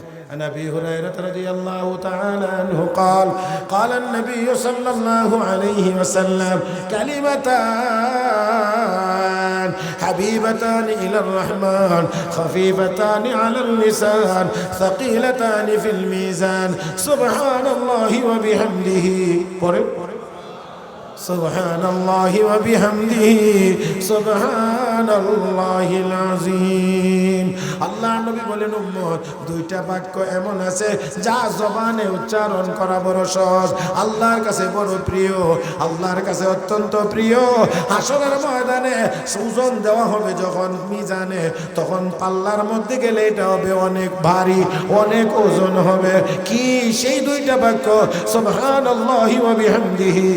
নবী হুরায়রা রাদিয়াল্লাহু তাআলা আনহু قال قال النبي صلى الله عليه وسلم كلمتان حبيبتان إلى الرحمن خفيفتان على اللسان ثقيلتان في الميزان سبحان الله وبحمده سبحان الله وبحمده سبحان الله العظيم। আল্লাহ নবী বলেন, উম্মত, দুইটা বাক্য এমন আছে যা জবানে উচ্চারণ করা বড় সহজ, আল্লাহর কাছে বড় প্রিয়, আল্লাহর কাছে অত্যন্ত প্রিয়। হাসরের ময়দানে ওজন দেওয়া হবে যখন মিজানে, তখন পাল্লার মধ্যে গেলে এটা হবে অনেক ভারী, অনেক ওজন হবে। কি সেই দুইটা বাক্য? সুবহানাল্লাহি ওয়া বিহামদিহি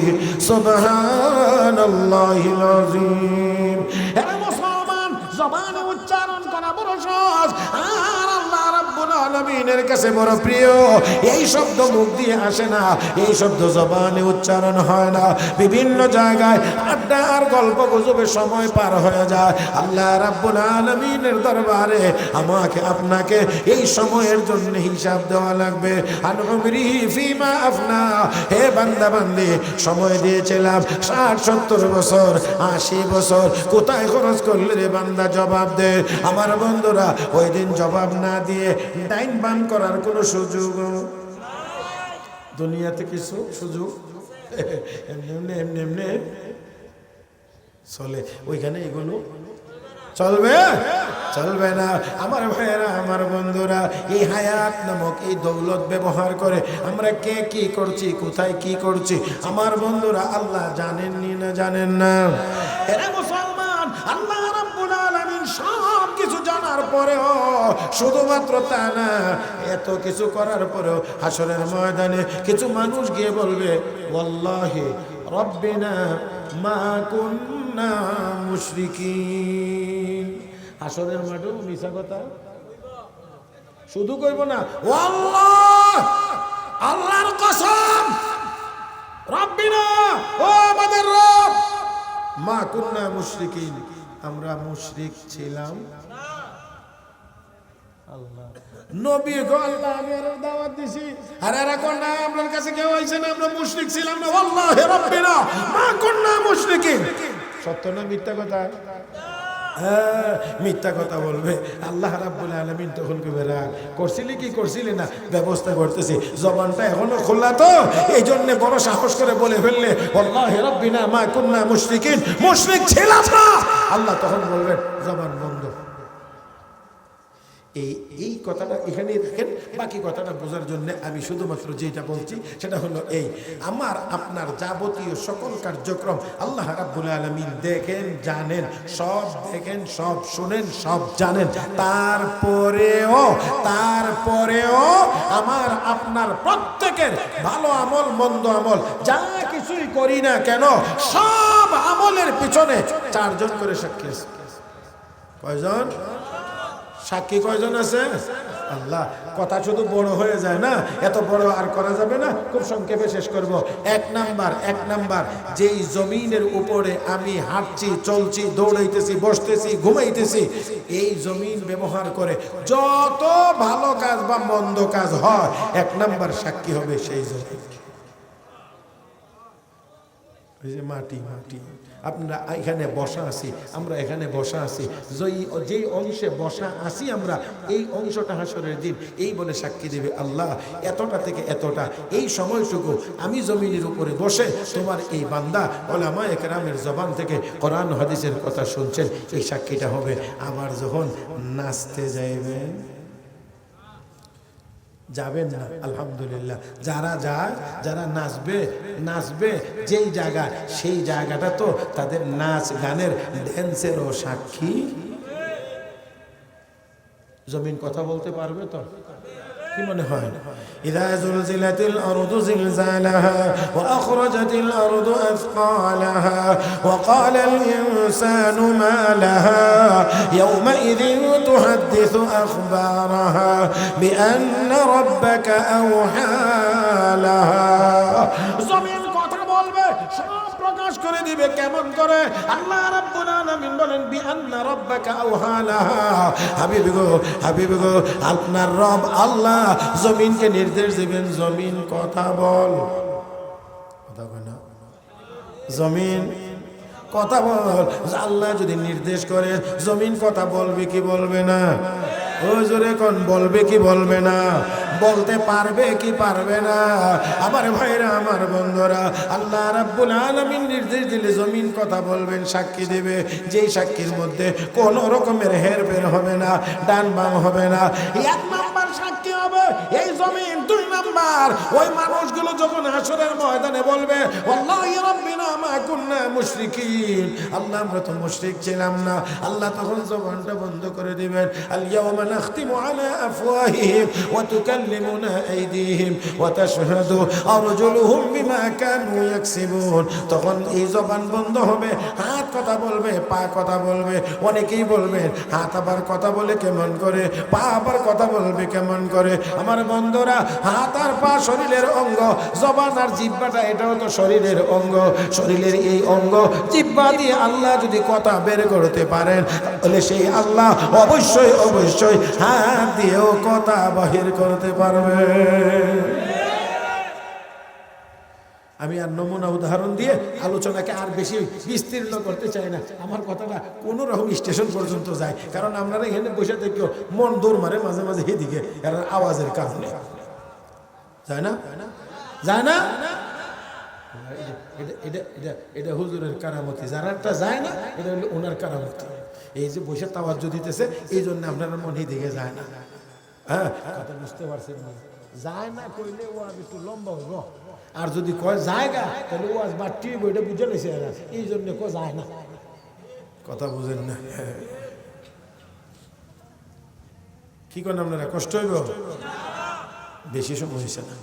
সুবহানাল্লাহিল আযীম। এরা মুসলমান, জবানে উচ্চারণ করা বড় সহজ, আর আল্লাহ রাব্বুল আলামিনের কাছে বড় প্রিয়। এই শব্দ মুখ দিয়ে আসে না, এই শব্দ জবানে উচ্চারণ হয় না, বিভিন্ন জায়গায় আড্ডা আর গল্প গুজবে সময় পার হয়ে যায়। আল্লাহ রাব্বুল আলামিনের দরবারে আমাকে আপনাকে এই সময়ের জন্য হিসাব দেওয়া লাগবে। আন উমরিহি ফিমা আফনা, হে বান্দা বান্দি, সময় দিয়েছিলাম 60 70 বছর, 80 বছর, কোথায় খরচ করলে রে বান্দা? জবাব দে। আমার বন্ধুরা, ওই দিন জবাব না দিয়ে ডাইন বাম করার কোনো সুযোগ দুনিয়াতে কিছু সুযোগ এমনি এমনি এমনি চলে, ওইখানে এগুলো চলবে চলবে না। আমার ভাইয়েরা, আমার বন্ধুরা, এই হায়াত নামক এই দৌলত ব্যবহার করে আমরা কে কি করছি, কোথায় কি করছি, আমার বন্ধুরা আল্লাহ জানেননি না জানেন না? এরা মুসলমান, আল্লাহ রাব্বুল আলামিন সব কিছু জানার পরেও, শুধুমাত্র তা না, এত কিছু করার পরেও হাসরের ময়দানে কিছু মানুষ গিয়ে বলবে, ওয়াল্লাহি রব্বিনা মা কুন্না মুশরিকিন। হাসরের মাঠেও মিছা কথা শুধু কইব না, ও আল্লাহ আল্লাহর কসম, রব্বিনা, ও আমাদের রব, মা কুন্না মুশরিকিন, আমরা মুশরিক ছিলাম। আল্লাহ নবী গো, আল্লাহ আমি আর দাওয়াত দিছি, আর এরা কোন না আপনার কাছে কেউ আইছে না আমরা মুশরিক ছিলাম না, ওয়াল্লাহি রব্বিনা মা কুন্না মুশরিকিন। সত্য না মিথ্যা কথা? হ্যাঁ, মিথ্যা কথা বলবে। আল্লাহ রাব্বুল আলামিন তখন কইবে, রাগ করছিলি কি করছিলি না, ব্যবস্থা করতেছি। জবানটা এখনো খোলা তো, এই জন্য বড় সাহস করে বলে ফেললে ওয়াল্লাহি রাব্বিনা মা কুন্না মুশরিকিন, মুশরিক ছিলাম না। আল্লাহ তখন বলবেন জবান বন্ধ। এই কথাটা এখানে দেখেন, বাকি কথাটা বোঝার জন্য আমি শুধুমাত্র যেটা বলছি সেটা হলো এই, আমার আপনার যাবতীয় সকল কার্যক্রম আল্লাহ রাব্বুল আলামিন দেখেন, জানেন, সব দেখেন, সব শুনেন, সব জানেন। তারপরেও আমার আপনার প্রত্যেকের ভালো আমল মন্দ আমল যা কিছুই করি না কেন, সব আমলের পিছনে চারজন করে সাক্ষী আছে। কয়জন সাক্ষী? কয়জন আছে? আল্লাহ। কথা শুধু বড় হয়ে যায় না, এত বড় আর করা যাবে না, খুব সংক্ষেপে শেষ করব। এক নাম্বার যেই জমিনের উপরে আমি হাঁটছি, চলছি, দৌড়াইতেছি, বসতেছি, ঘুমাইতেছি, এই জমিন ব্যবহার করে যত ভালো কাজ বা মন্দ কাজ হয়, এক নাম্বার সাক্ষী হবে সেই জমিন। মাটি আপনারা এখানে বসা আছি, আমরা এখানে বসা আছি, যেই অংশে বসা আছি আমরা, এই অংশটা হাসরের দিন এই বলে সাক্ষী দেবে আল্লাহ এতটা থেকে এতটা, এই সময়টুকু আমি জমিনের উপরে বসে তোমার এই বান্দা উলামায়ে কেরামের জবান থেকে কোরআন হাদিসের কথা শুনছেন, এই সাক্ষীটা হবে। আবার যখন নাচতে যাবেন না, আলহামদুলিল্লাহ, যারা যায়, যারা নাচবে যেই জায়গা, সেই জায়গাটা তো তাদের নাচ গানের ড্যান্সেরও সাক্ষী। জমিন কথা বলতে পারবে তো? কি মনে হয়? ইযা যুলজিলাতিল আরদু জিলজালাহা ওয়া আখরাজাতিল আরদু আথকালাহা ওয়া ক্বালাল ইনসানু মা লাহা ইয়াওমাইযিন তুহাদ্দিসু আখবারাহা বিআন্না রাব্বাকা আওহা লাহা। জমিন কথা বলবে, সব প্রকাশ করে দিবে। কেমন করে? আল্লাহ রাব্বুল আলামিন বলেন বিআন্না রাব্বাকা আওহা লাহা। হাবিব গো, আপনার রব আল্লাহ জমিনকে নির্দেশ দিবেন, জমিন কথা বল। কথা বল না, জমিন কথা বল। আল্লাহ যদি নির্দেশ করে, জমিন কথা বলবে কি বলবে না? ও জোরে কোন, বলবে কি বলবে না? বলতে পারবে কি পারবে না? আমার ভাইরা, আমার বন্ধুরা, আল্লাহ রাব্বুল আলামিন নির্দেশ দিলে জমিন কথা বলবেন, সাক্ষী দেবে। যেই সাক্ষীর মধ্যে কোনো রকমের হেরফের হবে না, ডান বাম হবে না। এক নাম্বার সাক্ষী হবে এই জমিন। দুই নাম্বার, ওই মানুষগুলো যখন হাসরের ময়দানে বলবে ওয়াল্লাহি রাব্বিনা মা কুন্না মুশরিকিন, আল্লাহ আমরা তো মুশরিক ছিলাম না, আল্লাহ তখন জবানটা বন্ধ করে দিবেন। আল ইয়াওমা নাখতিমু আলা আফওয়াহিহিম ওয়া তুকাল্লিমুনা আইদিহিম ওয়া তাশহাদু আরজুলুহুম বিমা কানু ইয়াকসিবুন। তখন এই জবান বন্ধ হবে, হাত কথা বলবে, পা কথা বলবে। অনেকেই বলবেন হাত আবার কথা বলে কেমন করে, পা আবার কথা বলবে কেমন করে? আমার বন্ধুরা, হাত আর পা শরীরের অঙ্গ, জবান আর জিহ্বাটা এটাও তো শরীরের অঙ্গ। শরীরের এই অঙ্গ জিহ্বা দিয়ে আল্লাহ যদি কথা বের করতে পারেন, তাহলে সেই আল্লাহ অবশ্যই হাত দিয়েও কথা বাহির করতে পারবে। আমি আর নমুনা উদাহরণ দিয়ে আলোচনাকে আর বেশি বিস্তীর্ণ করতে চাই না। আমার কথাটা কোনো রকম স্টেশন পর্যন্ত যায়, কারণ আপনারা এখানে বসে থেকেও মন দৌড় মারে মাঝে মাঝে এদিকে, কারণ আওয়াজের কারণে। যায় না? এটা হুজুরের কারামতি। যারাটা যায় না, এটা হলো ওনার কারামতি। এই যে বসে তাওয়াজ্জ দিতেছে, এই জন্য আপনারা মনে দিকে যায় না। হ্যাঁ, কথা বুঝতে পারছেন না? যায় না কইলে ওয়াজ একটু লম্বা হইব, আর যদি কয় জায়গা তাহলে ওয়াজ বাড়তি হইব, এটা বুঝে নিছে। এই জন্য কয় যায় না। কথা বুঝেন না? কি করেন আপনারা? কষ্ট হইব? বেশি সময় হয়েছে না।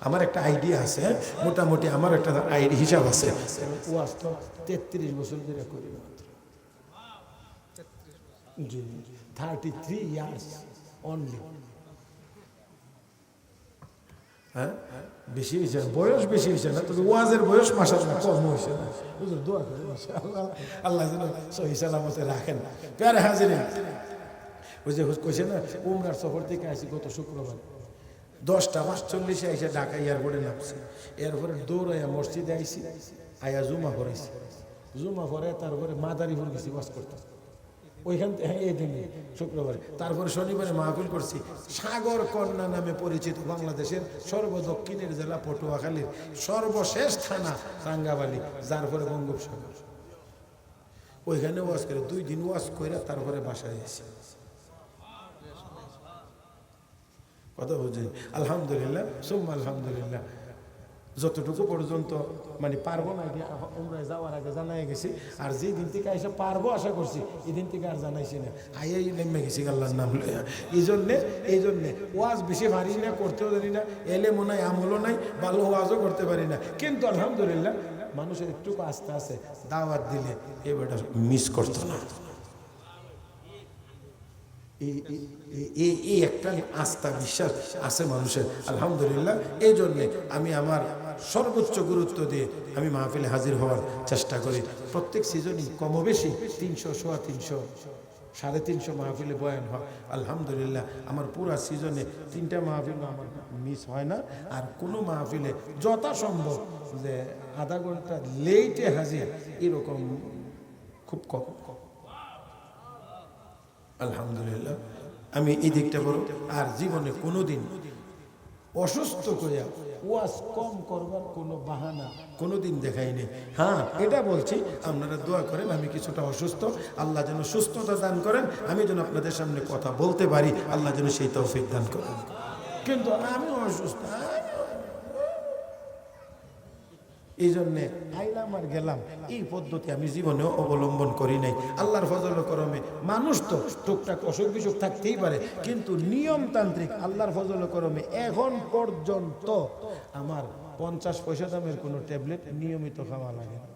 আমার একটা আইডিয়া আছে, মোটামুটি আমার একটা হিসাব আছে। ওয়াজ তো 33 বছর ধরে করি, 33 ইয়ার্স অনলি। হ্যাঁ বেশি হয়েছে বয়স বেশি হয়েছে না, তবে ওয়াজের বয়স মাশাআল্লাহ কম হয়েছে না। হুজুর দোয়া করে মাশাআল্লাহ আল্লাহ যেন সহি সালামতে রাখেন। প্যারে হাজিরিন, ওই যে কইছে না উমরার সফর থেকে আসি গত শুক্রবার 10:45 এসে ঢাকা এয়ারপোর্টে নামছি। এরপরে দৌড়াইয়া মসজিদে আইসি, আয়া জুমা করেছি, জুমা করে তারপরে মাদারীপুর গেছি ওয়াজ করতে ওইখান থেকে এই দিনে শুক্রবারে। তারপরে শনিবারে মাহফিল করছি সাগর কন্যা নামে পরিচিত বাংলাদেশের সর্বদক্ষিণের জেলা পটুয়াখালীর সর্বশেষ থানা রাঙ্গাবালি, যার পরে বঙ্গোপসাগর। ওইখানে ওয়াজ করে 2 দিন ওয়াজ করে তারপরে বাসায় এসেছি। কথা বুঝি আলহামদুলিল্লাহ সুম্মা আলহামদুলিল্লাহ। যতটুকু পর্যন্ত মানে পারবো না উমরায় যাওয়ার আগে জানাই গেছি, আর যে দিন থেকে এসে পারবো আশা করছি এই দিন থেকে আর জানাইছি না, আইয়াই নেমে গেছি আল্লাহর নাম লইয়া। এই জন্যে ওয়াজ বেশি পারি না, করতেও জানি না, এলেমও নাই আমলও নাই, ভালো ওয়াজও করতে পারি না, কিন্তু আলহামদুলিল্লাহ মানুষের একটুকু আস্থা আছে, দাওয়াত দিলে এবারটা মিস করতো না। এই একটা আস্থা বিশ্বাস আছে মানুষের আলহামদুলিল্লাহ। এই জন্যে আমি আমার সর্বোচ্চ গুরুত্ব দিয়ে আমি মাহফিলে হাজির হওয়ার চেষ্টা করি। প্রত্যেক সিজনই কমবেশি 300, 350, 350 মাহফিলে বয়ান হয় আলহামদুলিল্লাহ। আমার পুরা সিজনে 3টা মাহফিল আমার মিস হয় না, আর কোনো মাহফিলে যথাসম্ভব যে আধা ঘন্টা লেটে হাজির এরকম খুব কম। আলহামদুলিল্লাহ আমি এই দিকটা বড়। আর জীবনে কোনোদিন অসুস্থ করিয়া ওয়াজ কম করবার কোনো বাহানা কোনোদিন দেখাইনি। হ্যাঁ এটা বলছি আপনারা দোয়া করেন, আমি কিছুটা অসুস্থ, আল্লাহ যেন সুস্থতা দান করেন, আমি যেন আপনাদের সামনে কথা বলতে পারি, আল্লাহ যেন সেই তৌফিক দান করেন। কিন্তু আমি অসুস্থ, এই জন্যে আইলাম আর গেলাম, এই পদ্ধতি আমি জীবনেও অবলম্বন করি নাই। আল্লাহর ফজল করমে মানুষ তো টুকটাক অসুখ বিসুখ থাকতেই পারে, কিন্তু নিয়মতান্ত্রিক আল্লাহর ফজল করমে এখন পর্যন্ত আমার 50 পয়সা দামের কোনো ট্যাবলেট নিয়মিত খাওয়া লাগে না।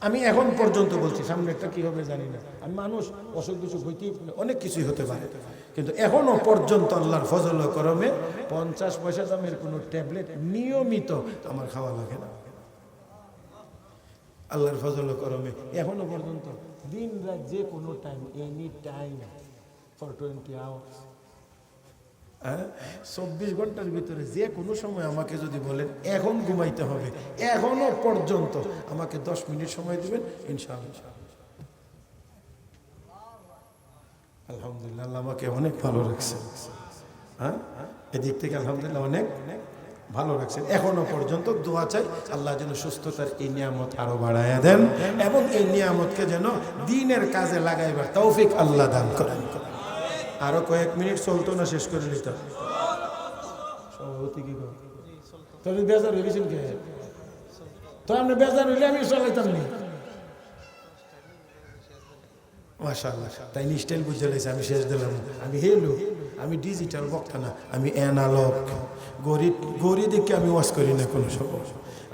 আমি এখন পর্যন্ত বলছি, সামনে একটা কি হবে জানি না, আমি মানুষ অসুখ বিসুখ হইতেই অনেক কিছুই হতে পারে, কিন্তু এখনো পর্যন্ত আল্লাহর ফজল করমে 50 পয়সা দামের কোনো ট্যাবলেট নিয়মিত আমার খাওয়া লাগে না। আল্লাহর ফজল করমে এখনো পর্যন্ত দিন রাত যে কোনো time, any time for 20 hours, 24 ঘন্টার ভিতরে যে কোনো সময় আমাকে যদি বলেন এখন ঘুমাইতে হবে, এখনো পর্যন্ত আমাকে 10 মিনিট সময় দিবেন ইনশাআল্লাহ। আলহামদুলিল্লাহ আল্লাহ আমাকে অনেক ভালো রাখছে, হ্যাঁ এদিক থেকে আলহামদুলিল্লাহ অনেক ভালো রাখছেন। এখনো পর্যন্ত দোয়া চাই আল্লাহ যেন সুস্থতার এই নিয়ামত আরো বাড়াইয়া দেন, এবং এই নিয়ামতকে যেন দ্বীনের কাজে লাগাইবার তৌফিক আল্লাহ দান করেন। আরো কয়েক মিনিট চলতো না, শেষ করে নিতাম। সভাপতি কি তবে বেজার হয়েছেন কে? তো আপনি বেজার হইলে আমি চলাইতাম নি। মাশাআল্লাহ তাই স্টাইল বুঝে লেছে, আমি শেষ দিলাম। আমি হেলো, আমি ডিজিটাল বক্তা না, আমি অ্যানালগ। গড়ি দেখে আমি ওয়াজ করি না কোনো সময়।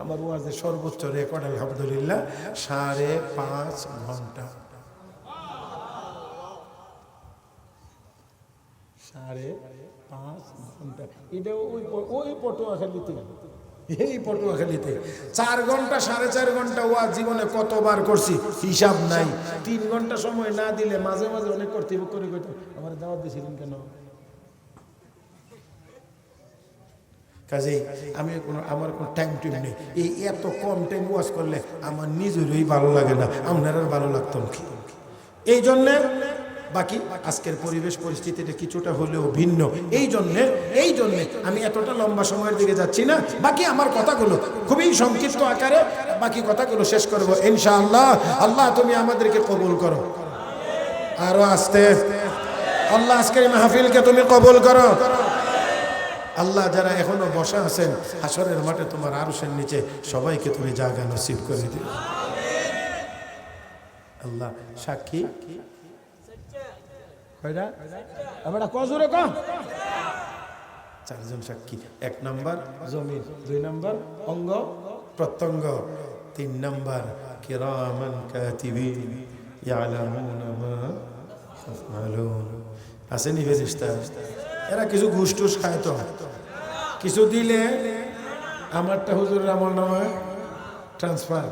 আমার ওয়াজের সর্বোচ্চ রেকর্ড আলহামদুলিল্লাহ 5.5 ঘন্টা। 5.5 ঘন্টা। এটা ওই পটুয়াখালীতে, এই পটুয়াখালীতে 4 ঘন্টা 4.5 ঘন্টা ওয়াজ জীবনে কতবার করছি হিসাব নাই। 3 ঘন্টা সময় না দিলে মাঝে মাঝে অনেক কর্তৃপক্ষ করে কইতো আমার দাওয়াত দিয়েছিলেন কেন? কাজেই আমি আমার কোনো টাইম নেই। এই এত কম টাইম ওয়াজ করলে আমার নিজেরই ভালো লাগে না, আপনার আর ভালো লাগতো কি? এই জন্যে বাকি আজকের পরিবেশ পরিস্থিতিটা কিছুটা হলেও ভিন্ন। এই জন্যে আমি এতটা লম্বা সময়ের দিকে যাচ্ছি না। বাকি আমার কথাগুলো খুবই সংক্ষিপ্ত আকারে বাকি কথাগুলো শেষ করব ইনশাআল্লাহ। আল্লাহ তুমি আমাদেরকে কবুল করো, আরো আস্তে আল্লাহ আজকের মাহফিলকে তুমি কবুল করো। আল্লাহ যারা এখনো বসা আছেন হাসরের মাঠে তোমার আরশের নিচে সবাইকে তুমি জায়গা নসিব করে দিও। আল্লাহ সাক্ষী আমরা কজুরে কম 4 জন সাক্ষী। 1 নাম্বার জমিন, 2 নাম্বার অঙ্গ প্রত্যঙ্গ, 3 নাম্বার কিরামান কাতিবিন ইয়ালামুনা মা তাফআলুন। আসেনি ফেরেশতা? এরা কিছু ঘুষ টুস খায় তো, কিছু দিলে আমারটা হুজুরের আমল নামায় ট্রান্সফার।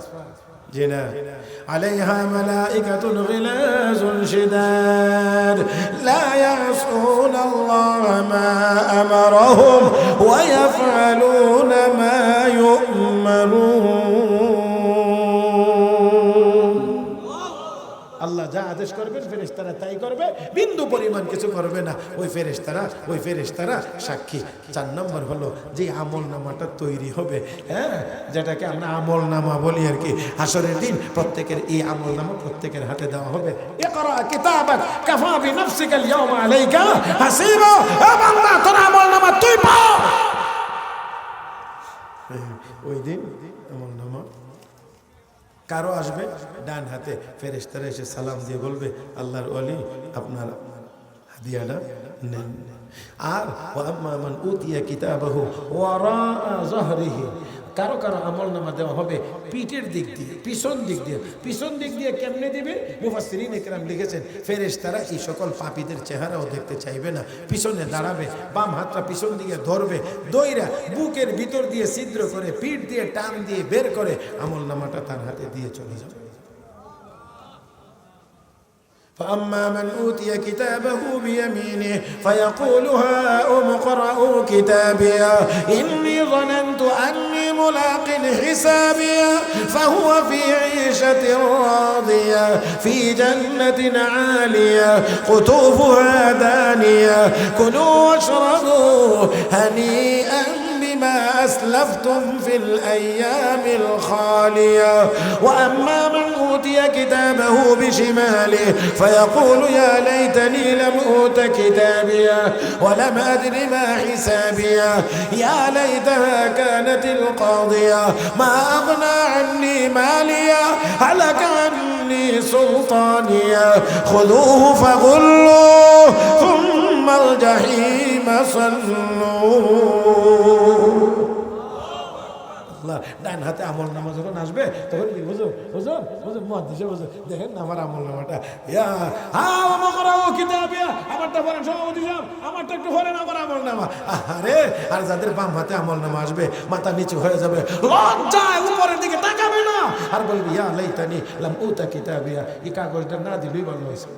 জি না, আলাইহা মালাইকাতুন গিলাজুন শিদাদ লা ইয়াসুনাল্লাহ মা আমারহুম ওয়া ইয়াফআলুনা মা ইউমারুন। আল্লাহ যা আদেশ করবেন ফেরেশতারা তাই করবে, বিন্দু পরিমাণ কিছু করবে না। ওই ফেরেশতারা সাক্ষী। 4 নম্বর হলো যে আমল নামাটা তৈরি হবে, হ্যাঁ, যেটাকে আমরা আমল নামা বলি আর কি। হাসরের দিন প্রত্যেকের এই আমল নামা প্রত্যেকের হাতে দেওয়া হবে। ইকরা কিতাবাক কাফা বিনাফসিকা আল-ইয়াওমা আলাইকা হাসিবা। এ বান্দা, তোর আমল নামা তুই পাও। ওই দিন আমল নামা কারো আসবে ডান হাতে, ফেরেশতারা এসে সালাম দিয়ে বলবে আল্লাহর ওলি আপনার হাদিয়াটা নেন। আর ওয়াম্মা মান উতিয়া কিতাবাহু ওয়ারা যাহরিহি, কারো কারো আমল নামা দেওয়া হবে পিঠের দিক দিয়ে, পিছন দিক দিয়ে কেমনে দিবে? মুফাসসিরিন ইকরাম লিখেছেন ফেরেশতারা এই সকল পাপীদের চেহারাও দেখতে চাইবে না, পিছনে দাঁড়াবে, বাম হাতটা পিছন দিকে ধরবে, দইরা বুকের ভিতর দিয়ে ছিদ্র করে পিঠ দিয়ে টান দিয়ে বের করে আমল নামাটা তার হাতে দিয়ে চলে যাবে। فأما من أوتي كتابه بيمينه فيقول هاؤم اقرءوا كتابيه إني ظننت أني ملاق حسابيه فهو في عيشة راضية في جنة عالية قطوفها دانية كلوا واشربوا هنيئا بما أسلفتم في الأيام الخالية وأما من أوتي كتابه بشماله فيقول يا ليتني لم أوت كتابيه ولم أدر ما حسابيه يا ليتها كانت القاضية ما أغنى عني ماليه هلك عني سلطانيه خذوه فغلوه ثم الجحيم صلوه। ডান হাতে আমল নামা যখন আসবে তখন কি হুজুর মুহাদ্দিস হুজুর দেখেন আমার আমল নামাটা, আমারটা পড়েন সভাপতি সাহেব, আমারটা একটু পড়েন আমার আমল নামা। আরে আর যাদের বাম হাতে আমল নামা আসবে মাথা নিচু হয়ে যাবে, লজ্জায় উপরের দিকে তাকাবে না, আর বলবি ইয়া লাইতানি লাম উতা কিতাবিয়া, এই কাগজটা না দিলেই ভালো হয়েছে।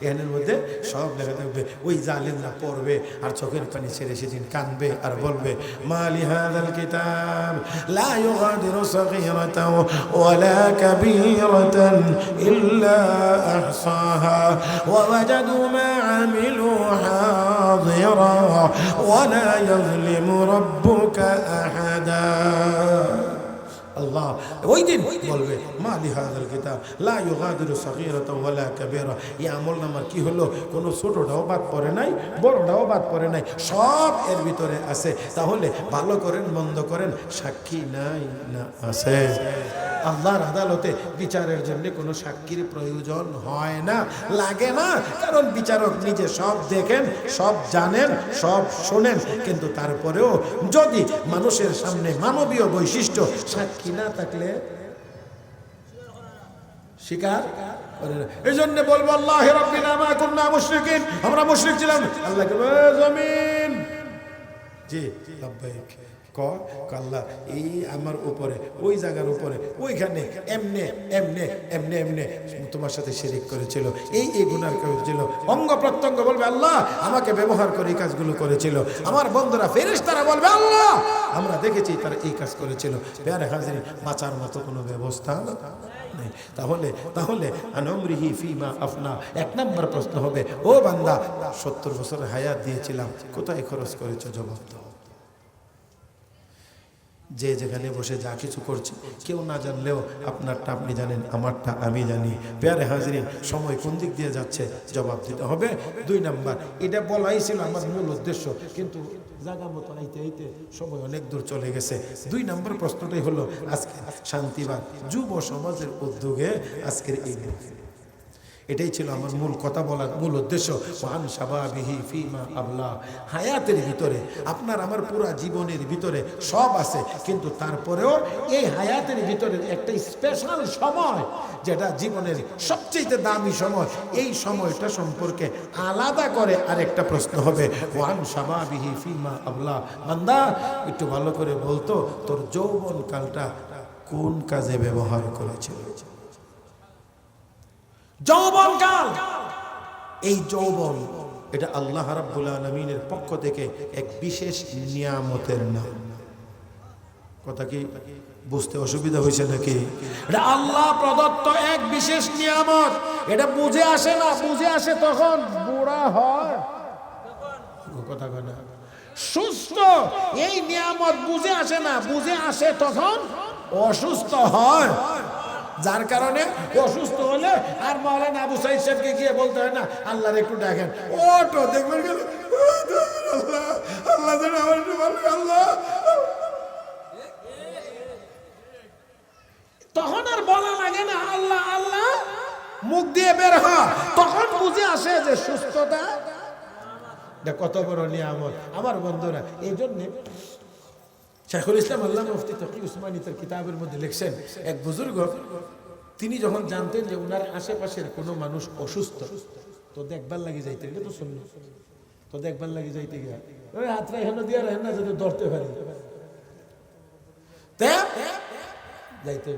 এর মধ্যে সব লেখা থাকবে, ওই জালিমরা পড়বে আর চোখের পানি ছেড়ে সেদিন কাঁদবে আর বলবে মালি হাযাল কিতাব লা ইউগাদিরু সাগীরাতান ওয়ালা কাবীরাতান ইল্লা আহসাহা ওয়া ওয়াজাদু মা আমিলু হাযিরা ওয়ালা ইয়াযলিমু রাব্বুকা আহাদা। আল্লাহ ওই দিন বলবে মালি হাযাল কিতাব লা ইউগাদিরু সাগীরাতান ওয়ালা কাবীরা, এই আমলনামার কি হলো? কোনো ছোটটাও বাদ পড়ে নাই, বড়টাও বাদ পড়ে নাই, সব এর ভিতরে আছে। তাহলে ভালো করেন মন্দ করেন সাক্ষী নাই না আছে? আল্লাহর আদালতে বিচারের জন্য কোনো সাক্ষীর প্রয়োজন হয় না, লাগে না, কারণ বিচারক নিজে সব দেখেন, সব জানেন, সব শোনেন। কিন্তু তারপরেও যদি মানুষের সামনে মানবীয় বৈশিষ্ট্য সাক্ষী না থাকলে স্বীকার করে না। এই জন্য বলবো আল্লাহ রাব্বিনা মা কুননা মুশরিকিন, আমরা মুশরিক ছিলাম। আল্লাহকে জমিন জি লাব্বাইক আল্লাহ এই আমার উপরে ওই জায়গার উপরে ওইখানে এমনে এমনে এমনে এমনে তোমার সাথে শিরিক করেছিল, এই গুনাহ করেছিল। অঙ্গ প্রত্যঙ্গ বলবে আল্লাহ আমাকে ব্যবহার করে এই কাজগুলো করেছিল। আমার বন্ধুরা ফেরেশতারা বলবে আল্লাহ আমরা দেখেছি তারা এই কাজ করেছিল। প্যারে হাজির বাঁচার মতো কোনো ব্যবস্থা নেই। তাহলে আনমরিহি ফিমা আফনা, 1 নম্বর প্রশ্ন হবে, ও বান্দা 70 বছর হায়াত দিয়েছিলাম কোথায় খরচ করেছো? জবাব দাও। যে যেখানে বসে যা কিছু করছে কেউ না জানলেও আপনারটা আপনি জানেন, আমারটা আমি জানি। প্যারে হাজিরিন সময় কোন দিক দিয়ে যাচ্ছে জবাব দিতে হবে। 2 নম্বর, এটা বলাই ছিল আমার মূল উদ্দেশ্য, কিন্তু জায়গা মতো আইতে আইতে সময় অনেক দূর চলে গেছে। 2 নম্বর প্রশ্নটাই হলো আজকে শান্তিবাদ যুব সমাজের উদ্যোগে আজকের এই এটাই ছিল আমার মূল কথা বলার মূল উদ্দেশ্য। ওয়ান শাবাবিহি ফিমা আবলা, হায়াতের ভিতরে আপনার আমার পুরা জীবনের ভিতরে সব আছে, কিন্তু তারপরেও এই হায়াতের ভিতরে একটা স্পেশাল সময় যেটা জীবনের সবচেয়ে দামি সময়, এই সময়টা সম্পর্কে আলাদা করে আরেকটা প্রশ্ন হবে। ওয়ান শাবাবিহি ফিমা আবলা, বান্দা একটু ভালো করে বলতো তোর যৌবন কালটা কোন কাজে ব্যবহার করেছিল? যৌবনকাল, এই যৌবন এটা আল্লাহ রাব্বুল আলামিনের পক্ষ থেকে এক বিশেষ নিয়ামতের নাম। কথা কি বুঝতে অসুবিধা হয়েছে নাকি? এটা আল্লাহ প্রদত্ত এক বিশেষ নিয়ামত। এটা বুঝে আসে না, বুঝে আসে তখন বুড়া হয়। কথা না, সুস্থ এই নিয়ামত বুঝে আসে না, বুঝে আসে তখন অসুস্থ হয়। যার কারণে অসুস্থ হলে আর মাওলানা আবু সাইদ সাহেবকে গিয়ে বলতে হয় না আল্লাহর একটু ডাকেন, ওটো দেখবেন গেল আল্লাহ আল্লাহ আল্লাহ, তখন আর বলা লাগে না আল্লাহ আল্লাহ, মুখ দিয়ে বের হয়, তখন বুঝে আসে যে সুস্থতা কত বড় নিয়ামত। আমার বন্ধুরা, এই জন্যে শাইখুল ইসলাম আল্লামা মুফতি তকি উসমানী তার কিতাবের মধ্যে লিখছেন, এক বুজুর্গ তিনি যখন জানতেন যে ওনার আশেপাশের কোনো মানুষ অসুস্থ, তো দেখবার লাগে যাইতে, এটা তো শুনল, তো দেখবার লাগে যাইতে গিয়া ওই হাতটা এখানে দিয়ে রাখেন না যদি ধরতে পারি, যাইতেন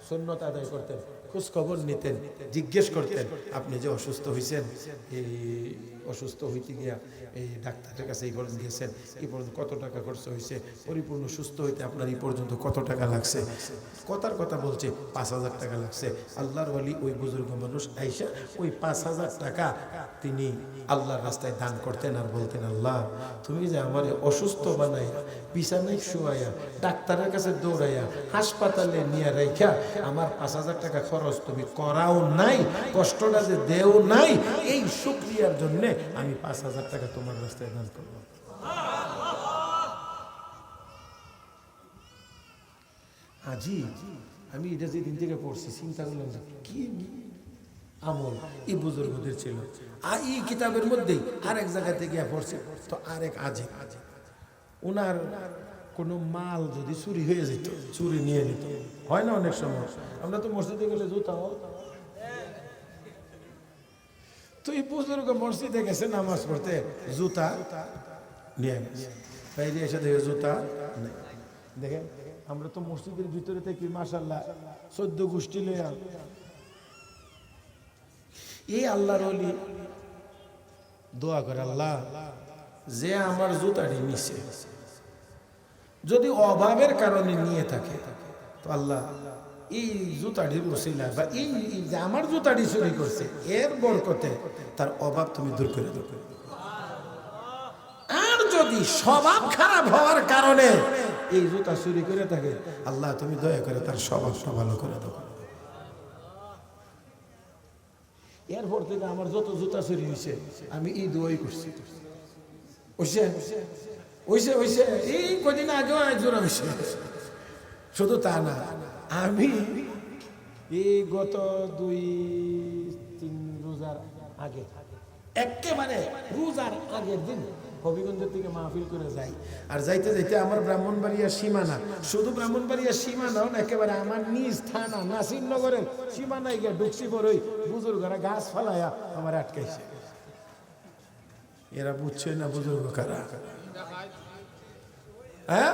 সুন্নত আদায় করতেন, খোঁজ খবর নিতেন, জিজ্ঞেস করতেন আপনি যে অসুস্থ হয়েছেন, এই অসুস্থ হইতে গিয়া এই ডাক্তারের কাছে এই পর্যন্ত গিয়েছেন, এই পর্যন্ত কত টাকা খরচ হয়েছে, পরিপূর্ণ সুস্থ হইতে আপনার এই পর্যন্ত কত টাকা লাগছে, কথার কথা বলছে 5,000 টাকা লাগছে। আল্লাহর ওয়ালি ওই বুজুর্গ মানুষ আইসা ওই 5,000 টাকা তিনি আল্লাহর রাস্তায় দান করতেন আর বলতেন, আল্লাহ তুমি যে আমার অসুস্থ বানাইয়া বিছানায় শুয়াইয়া ডাক্তারের কাছে দৌড়াইয়া হাসপাতালে নিয়ে রাইখা আমার 5,000 টাকা খরচ তুমি করাও নাই, কষ্টটা যে দেও নাই, এই শুকরিয়ার জন্য আমি 5,000 টাকা তোমার রাস্তায় দান করলাম। আজি আমি এটা যেদিন থেকে পড়ছি চিন্তা করলাম কি আমল এই বুজুর্গদের ছিল। আর এই কিতাবের মধ্যেই আরেক জায়গা থেকে পড়ছে, তো আরেক আজি ওনার কোনো মাল যদি চুরি হয়ে যেত, চুরি নিয়ে নিত, হয় না অনেক সময়, আমরা তো মসজিদে গেলে জুতা, তো এই বুজুর্গ মসজিদে গেছে নামাজ পড়তে, জুতা নিয়ে গেছে, বাইরে এসে দেখে জুতা নেই। দেখেন আমরা তো মসজিদের ভিতরে থেকে মাশাআল্লাহ 14 গোষ্ঠী লইয়া, এই আল্লাহর ওলি দোয়া করে, আল্লাহ যে আমার জুতাটি নিছে যদি অভাবের কারণে নিয়ে থাকে, তো আল্লাহ এই জুতাটির ওসিলা বা এই যে আমার জুতাটি চুরি করছে এর বরকতে তার অভাব তুমি দূর করে দাও। আর যদি স্বভাব খারাপ হওয়ার কারণে এই জুতা চুরি করে থাকে, আল্লাহ তুমি দয়া করে তার স্বভাবটা ভালো করে দাও। এরপর থেকে আমার যত জুতা চুরি হয়েছে আমি এই দোয়াই করছি। এই কদিন আগেও জোড়া হয়েছে। শুধু তা না, আমি এই গত 2-3 রোজার আগে, একেবারে রোজার আগের দিন হবিগঞ্জ থেকে মাহফিল করে যাই, আর যাইতে যাইতে আমার ব্রাহ্মণবাড়িয়া সীমানা, শুধু ব্রাহ্মণবাড়িয়া সীমানাও না, একেবারে আমার নিজ থানা নাসিরনগরের সীমানায় গিয়ে ঢুকছি, বড়ই বুজুর্গরা গাছ ফালাইয়া আমার আটকাইছে। এরা বুঝছে না বুজুর্গ কারা। হ্যাঁ,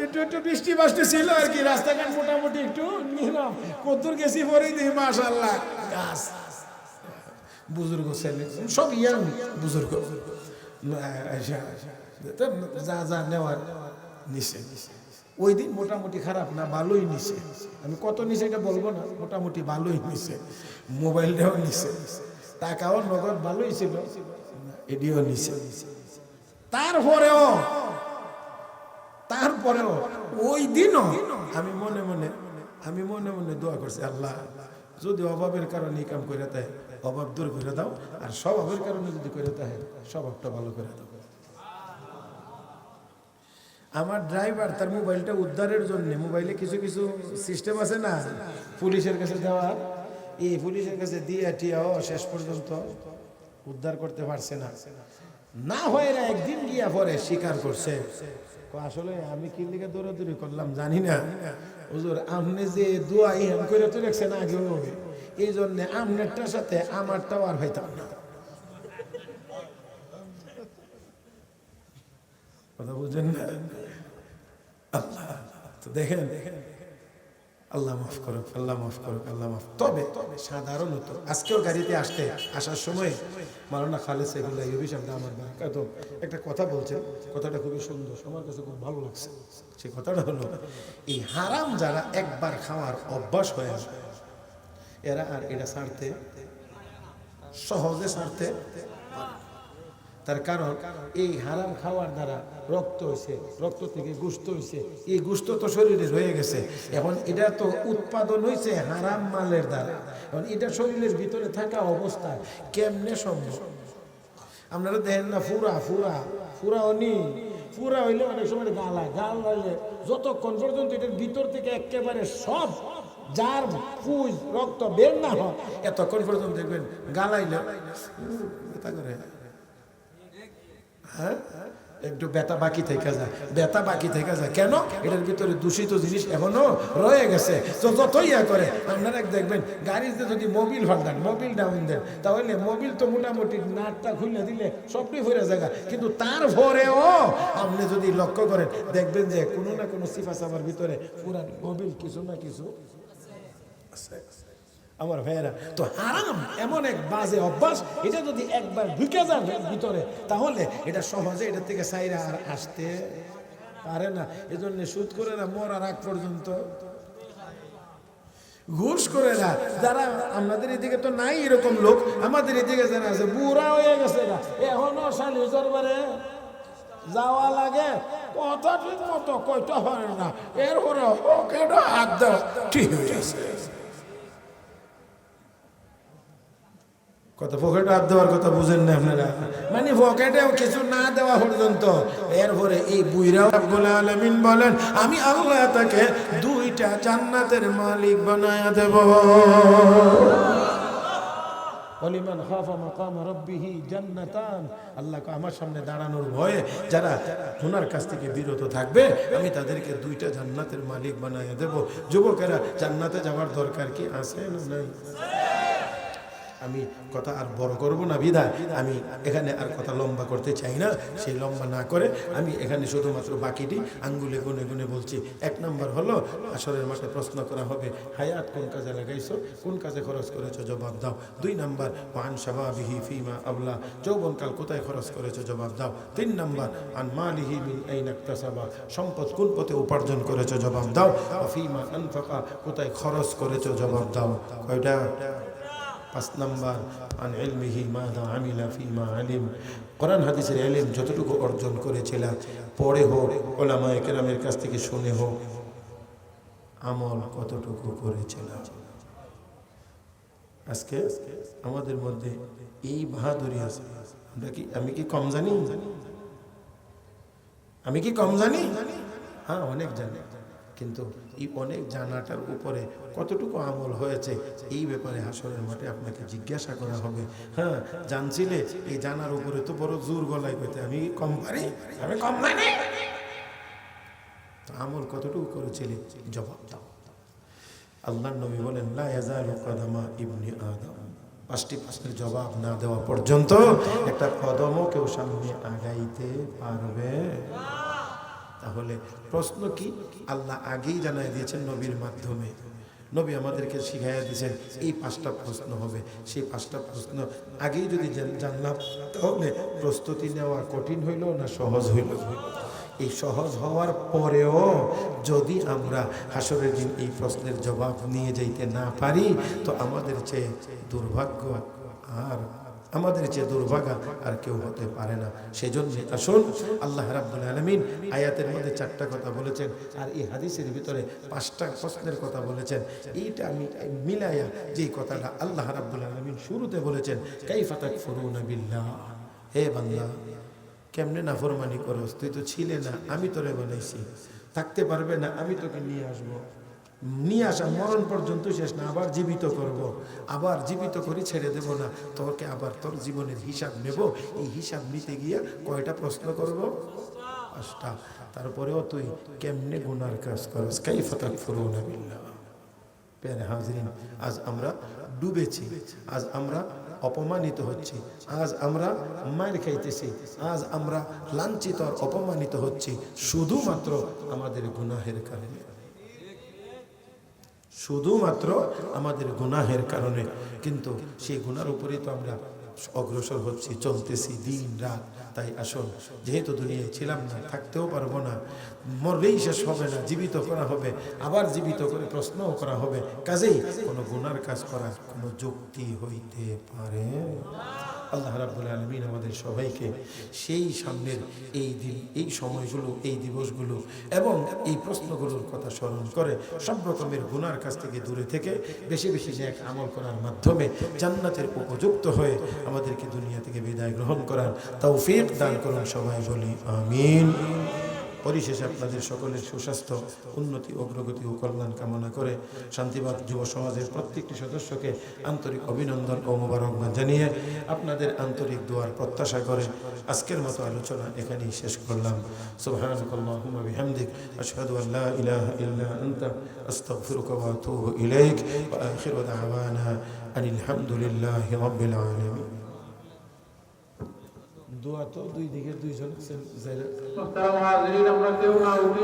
একটু বৃষ্টি বাষ্টি ছিল আর কি, রাস্তাঘাট মোটামুটি একটু নিলাম, কদ্দুর গেছি পরেই দেখি মাশাআল্লাহ গাছ, বুজুর্গ ছেলে সব ইয়াং বুজুর্গ, যা যা নেওয়ার নিচে। ওই দিন মোটামুটি খারাপ না, ভালোই নিছে, আমি কত নিচে এটা বলবো না, মোটামুটি ভালোই নিছে, মোবাইলটাও নিছে, টাকাও নগদ ভালোই ছিল, এডিও নিছে। তারপরেও ওই দিনও আমি মনে মনে দোয়া করছি, আল্লাহ যদি অভাবের কারণে কাম করে দেয় অভাব দূর করে দাও, আর স্বভাবের কারণে যদি করে দেয় স্বভাবটা ভালো করে দাও। আমার ড্রাইভার তার মোবাইলটা উদ্ধারের জন্য, মোবাইলে কিছু কিছু সিস্টেম আছে না পুলিশের কাছে দেওয়ার, এই পুলিশের কাছে দিয়ে টিয়াও শেষ পর্যন্ত উদ্ধার করতে পারছে না। না হয় না একদিন গিয়া পরে স্বীকার করছে, আসলে আমি কি লিগে দৌড়াদৌড়ি করলাম জানি না হুজুর, আপনি যে দোয়া ইহান করে তো রেখছেন আগেও, এই জন্য আপনারটার সাথে আমারটাও আর হইতাম না। কথা বুঝেন না? আল্লাহ তো দেখেন, আল্লাহ মাফ করুক, আল্লাহ মাফ করুক, আল্লাহ মাফ। তবে সাধারণত আজকেও গাড়িতে আসার সময় মাওলানা খালেদ সাইফুল্লাহ ইউবি সাহেব আমার বারাকাতুহু একটা কথা বলছেন, কথাটা খুবই সুন্দর, আমার কাছে খুব ভালো লাগছে। সেই কথাটা হলো, এই হারাম যারা একবার খাওয়ার অভ্যাস হয়ে আসে, এরা আর এটা ছাড়তে সহজে ছাড়তে, তার কারণ এই হারাম খাওয়ার দ্বারা রক্ত হয়েছে, রক্ত থেকে গোশত হয়েছে, এই গোশত তো শরীরে রয়ে গেছে, এখন এটা তো উৎপাদন হয়েছে হারাম মালের দ্বারা, এখন এটা শরীরের ভিতরে থাকা অবস্থায় কেমনে সম্ভব? আপনারা দেখেন না, ফুরা অনি ফুরা হইলে অনেক সময় গাল হইলে যতক্ষণ পর্যন্ত এটার ভিতর থেকে একেবারে সব যার ফুজ রক্ত বের না হয়, এতক্ষণ পর্যন্ত দেখবেন গালাইলে ব্যথা করে, হ্যাঁ একটু ব্যথা বাকি থেকে যায়, কেন? এটার ভিতরে দূষিত জিনিস এখনো রয়ে গেছে। তো যতই করে আপনারা দেখবেন, গাড়িতে যদি মোবিল ফাল্টান, মোবিল ডাউন দেন, তাহলে মোবিল তো মোটামুটি নাটটা খুলে দিলে সবটাই ভরে জায়গা, কিন্তু তারপরেও আপনি যদি লক্ষ্য করেন দেখবেন যে কোনো না কোনো সিফা সাফার ভিতরে পুরান মোবিল কিছু না কিছু আছে। আমার ভাইয়েরা, তো হারাম এমন এক বাজে অভ্যাস, এটা যদি একবার ঢুকে যান ভিতরে, তাহলে এটা সহজে এটা থেকে সাইরা আর আসতে পারে না। এজন্য সুদ করে না মরার আগ পর্যন্ত, ঘুষ করে না যারা, আমাদের এদিকে তো নাই এরকম লোক, আমাদের এদিকে যারা আছে বুড়া হয়ে গেছে না, এখনো শালি দরবারে যাওয়া লাগে, কথা ঠিক মতো কইতে পারে না, এরপরে ওকে হাত দেওয়া ঠিক হয়ে গেছে। কত পকেটে হাত দেওয়ার কথা বুঝেন না আপনারা, মানে পকেটে কিছু না দেওয়া পর্যন্ত। এরপরে এই বুইরাও রব্বুল আলামিন বলেন, আমি আল্লাহ তাকে 2টা জান্নাতের মালিক বানায়া দেব। ওয়ালিমান খাফা মাকাম রাব্বিহি জান্নাতান, আল্লাহকে আমার সামনে দাঁড়ানোর ভয়ে যারা গুনার কাছ থেকে বিরত থাকবে, আমি তাদেরকে 2টা জান্নাতের মালিক বানায়া দেব। যুবকেরা, জান্নাতে যাওয়ার দরকার কি আছে না নাই? আমি কথা আর বড় করব না বিধায় আমি এখানে আর কথা লম্বা করতে চাই না। সেই লম্বা না করে আমি এখানে শুধুমাত্র বাকিটি আঙ্গুলে গুনে গুনে বলছি। 1 নম্বর হলো, আসরের মাঠে প্রশ্ন করা হবে, হায়াত কোন কাজে লাগাইছো, কোন কাজে খরচ করেছো, জবাব দাও। 2 নম্বর, ওয়ান শাবাবিহি ফিমা আবলা, যৌবনকাল কোথায় খরচ করেছো, জবাব দাও। 3 নম্বর, আন মালিহি মিন আইনা ইকতাসাবা, সম্পদ কোন পথে উপার্জন করেছো, জবাব দাও। ওয়া ফিমা আনফাকা, কোথায় খরচ করেছো, জবাব দাও। কয়টা? 5 নম্বর, আন ইলমিহি মাযা আমিলা ফিমা আলিম, কোরআন হাদিসের ইলম যতটুকু অর্জন করেছিলা, পড়ে হোক, উলামায়ে কেরামের কাছ থেকে শুনে হোক, আমল কতটুকু করেছিলা। আজকে আমাদের মধ্যে এই বাহাদুরি আছে। আমি কি কম জানি? হ্যাঁ, অনেক জানি, কিন্তু এই অনেক জানাটার উপরে কতটুকু আমল হয়েছে, এই ব্যাপারে হাসরের মাঠে আপনাকে জিজ্ঞাসা করা হবে। হ্যাঁ, জানছিলে, এই জানার উপরে তো বড় জোর গলায় কইতে, আমি কম পারি, আমি কম জানি, আমল কতটুকু করেছিলে, জবাব দাও। আল্লাহর নবী বলেন, লা ইয়াজালু কদামা ইবনি আদম, 5টি প্রশ্নের জবাব না দেওয়া পর্যন্ত একটা কদমও কেউ সামনে আগাইতে পারবে। তাহলে প্রশ্ন কি? আল্লাহ আগেই জানাই দিয়েছেন নবীর মাধ্যমে। নবী আমাদেরকে শিখাইয়া দিয়েছেন এই 5টা প্রশ্ন হবে। সেই 5টা প্রশ্ন আগেই যদি জানলাম, তাহলে প্রস্তুতি নেওয়া কঠিন হইল না সহজ হইল? এই সহজ হওয়ার পরেও যদি আমরা হাসরের দিন এই প্রশ্নের জবাব নিয়ে যাইতে না পারি, তো আমাদের চেয়ে দুর্ভাগ্য আর কেউ হতে পারে না। সেই জন্য আসুন, আল্লাহ রাব্বুল আলামিন আয়াতের মধ্যে 4টা কথা বলেছেন, আর এই হাদিসের ভিতরে 5টা প্রশ্নের কথা বলেছেন। এইটা আমি মিলাইয়া যেই কথাটা আল্লাহ রাব্বুল আলামিন শুরুতে বলেছেন, কাইফা তাকফুরুনা বিল্লাহ, হে বান্দা কেমনে নাফরমানি করস, তুই তো ছিলে না, আমি তোরে বানাইছি, থাকতে পারবে না, আমি তোকে নিয়ে আসবো, নিয়ে আসা মরণ পর্যন্ত শেষ না, আবার জীবিত করব, আবার জীবিত করে ছেড়ে দেব না, তোকে আবার তোর জীবনের হিসাব নেব। এই হিসাব নিতে গিয়ে কয়টা প্রশ্ন করব? 5টা। তারপরেও তুই কেমনে গুনার কাজ করস? কাইফা তাকফুরুনা বিল্লাহ। প্যারে হাজরিন, আজ আমরা ডুবেছি, আজ আমরা অপমানিত হচ্ছি, আজ আমরা মার খাইতেছি, আজ আমরা লাঞ্ছিত আর অপমানিত হচ্ছি শুধুমাত্র আমাদের গুনাহের কারণে, শুধুমাত্র আমাদের গুনাহের কারণে। কিন্তু সেই গুনার উপরেই তো আমরা অগ্রসর হচ্ছি, চলতেছি দিন রাত। তাই আসল, যেহেতু দুনিয়ায় ছিলাম না, থাকতেও পারবো না, মরলেই শেষ হবে না, জীবিত করা হবে, আবার জীবিত করে প্রশ্নও করা হবে। কাজেই কোনো গুনার কাজ করার কোনো যুক্তি হইতে পারে? আল্লাহ রাব্বুল আলামিন আমাদের সবাইকে সেই সামনের এই দিন, এই সময়গুলো, এই দিবসগুলো এবং এই প্রশ্নগুলোর কথা স্মরণ করে সব রকমের গুনার কাছ থেকে দূরে থেকে বেশি বেশি নেক আমল করার মাধ্যমে জান্নাতের উপযুক্ত হয়ে আমাদেরকে দুনিয়া থেকে বিদায় গ্রহণ করার তৌফিক দান করুন। সবাই বলি আমিন। পরিশেষে আপনাদের সকলের সুস্বাস্থ্য, উন্নতি, অগ্রগতি ও কল্যাণ কামনা করে শান্তিবাদ যুব সমাজের প্রত্যেকটি সদস্যকে আন্তরিক অভিনন্দন ও মোবারকবাদ জানিয়ে আপনাদের আন্তরিক দোয়ার প্রত্যাশা করে আজকের মতো আলোচনা এখানেই শেষ করলাম। সুবহানাকাল্লাহুম্মা বিহামদিক, আশহাদু আল লা ইলাহা ইল্লা আনতা, আস্তাগফিরুকা ওয়া আতুবু ইলাইক, ওয়া আখিরু দাওয়ানা আনিল হামদুলিল্লাহি রাব্বিল আলামিন। দোয়া তো দুই দিকে দুইজন আছেন। আমরা কেউ না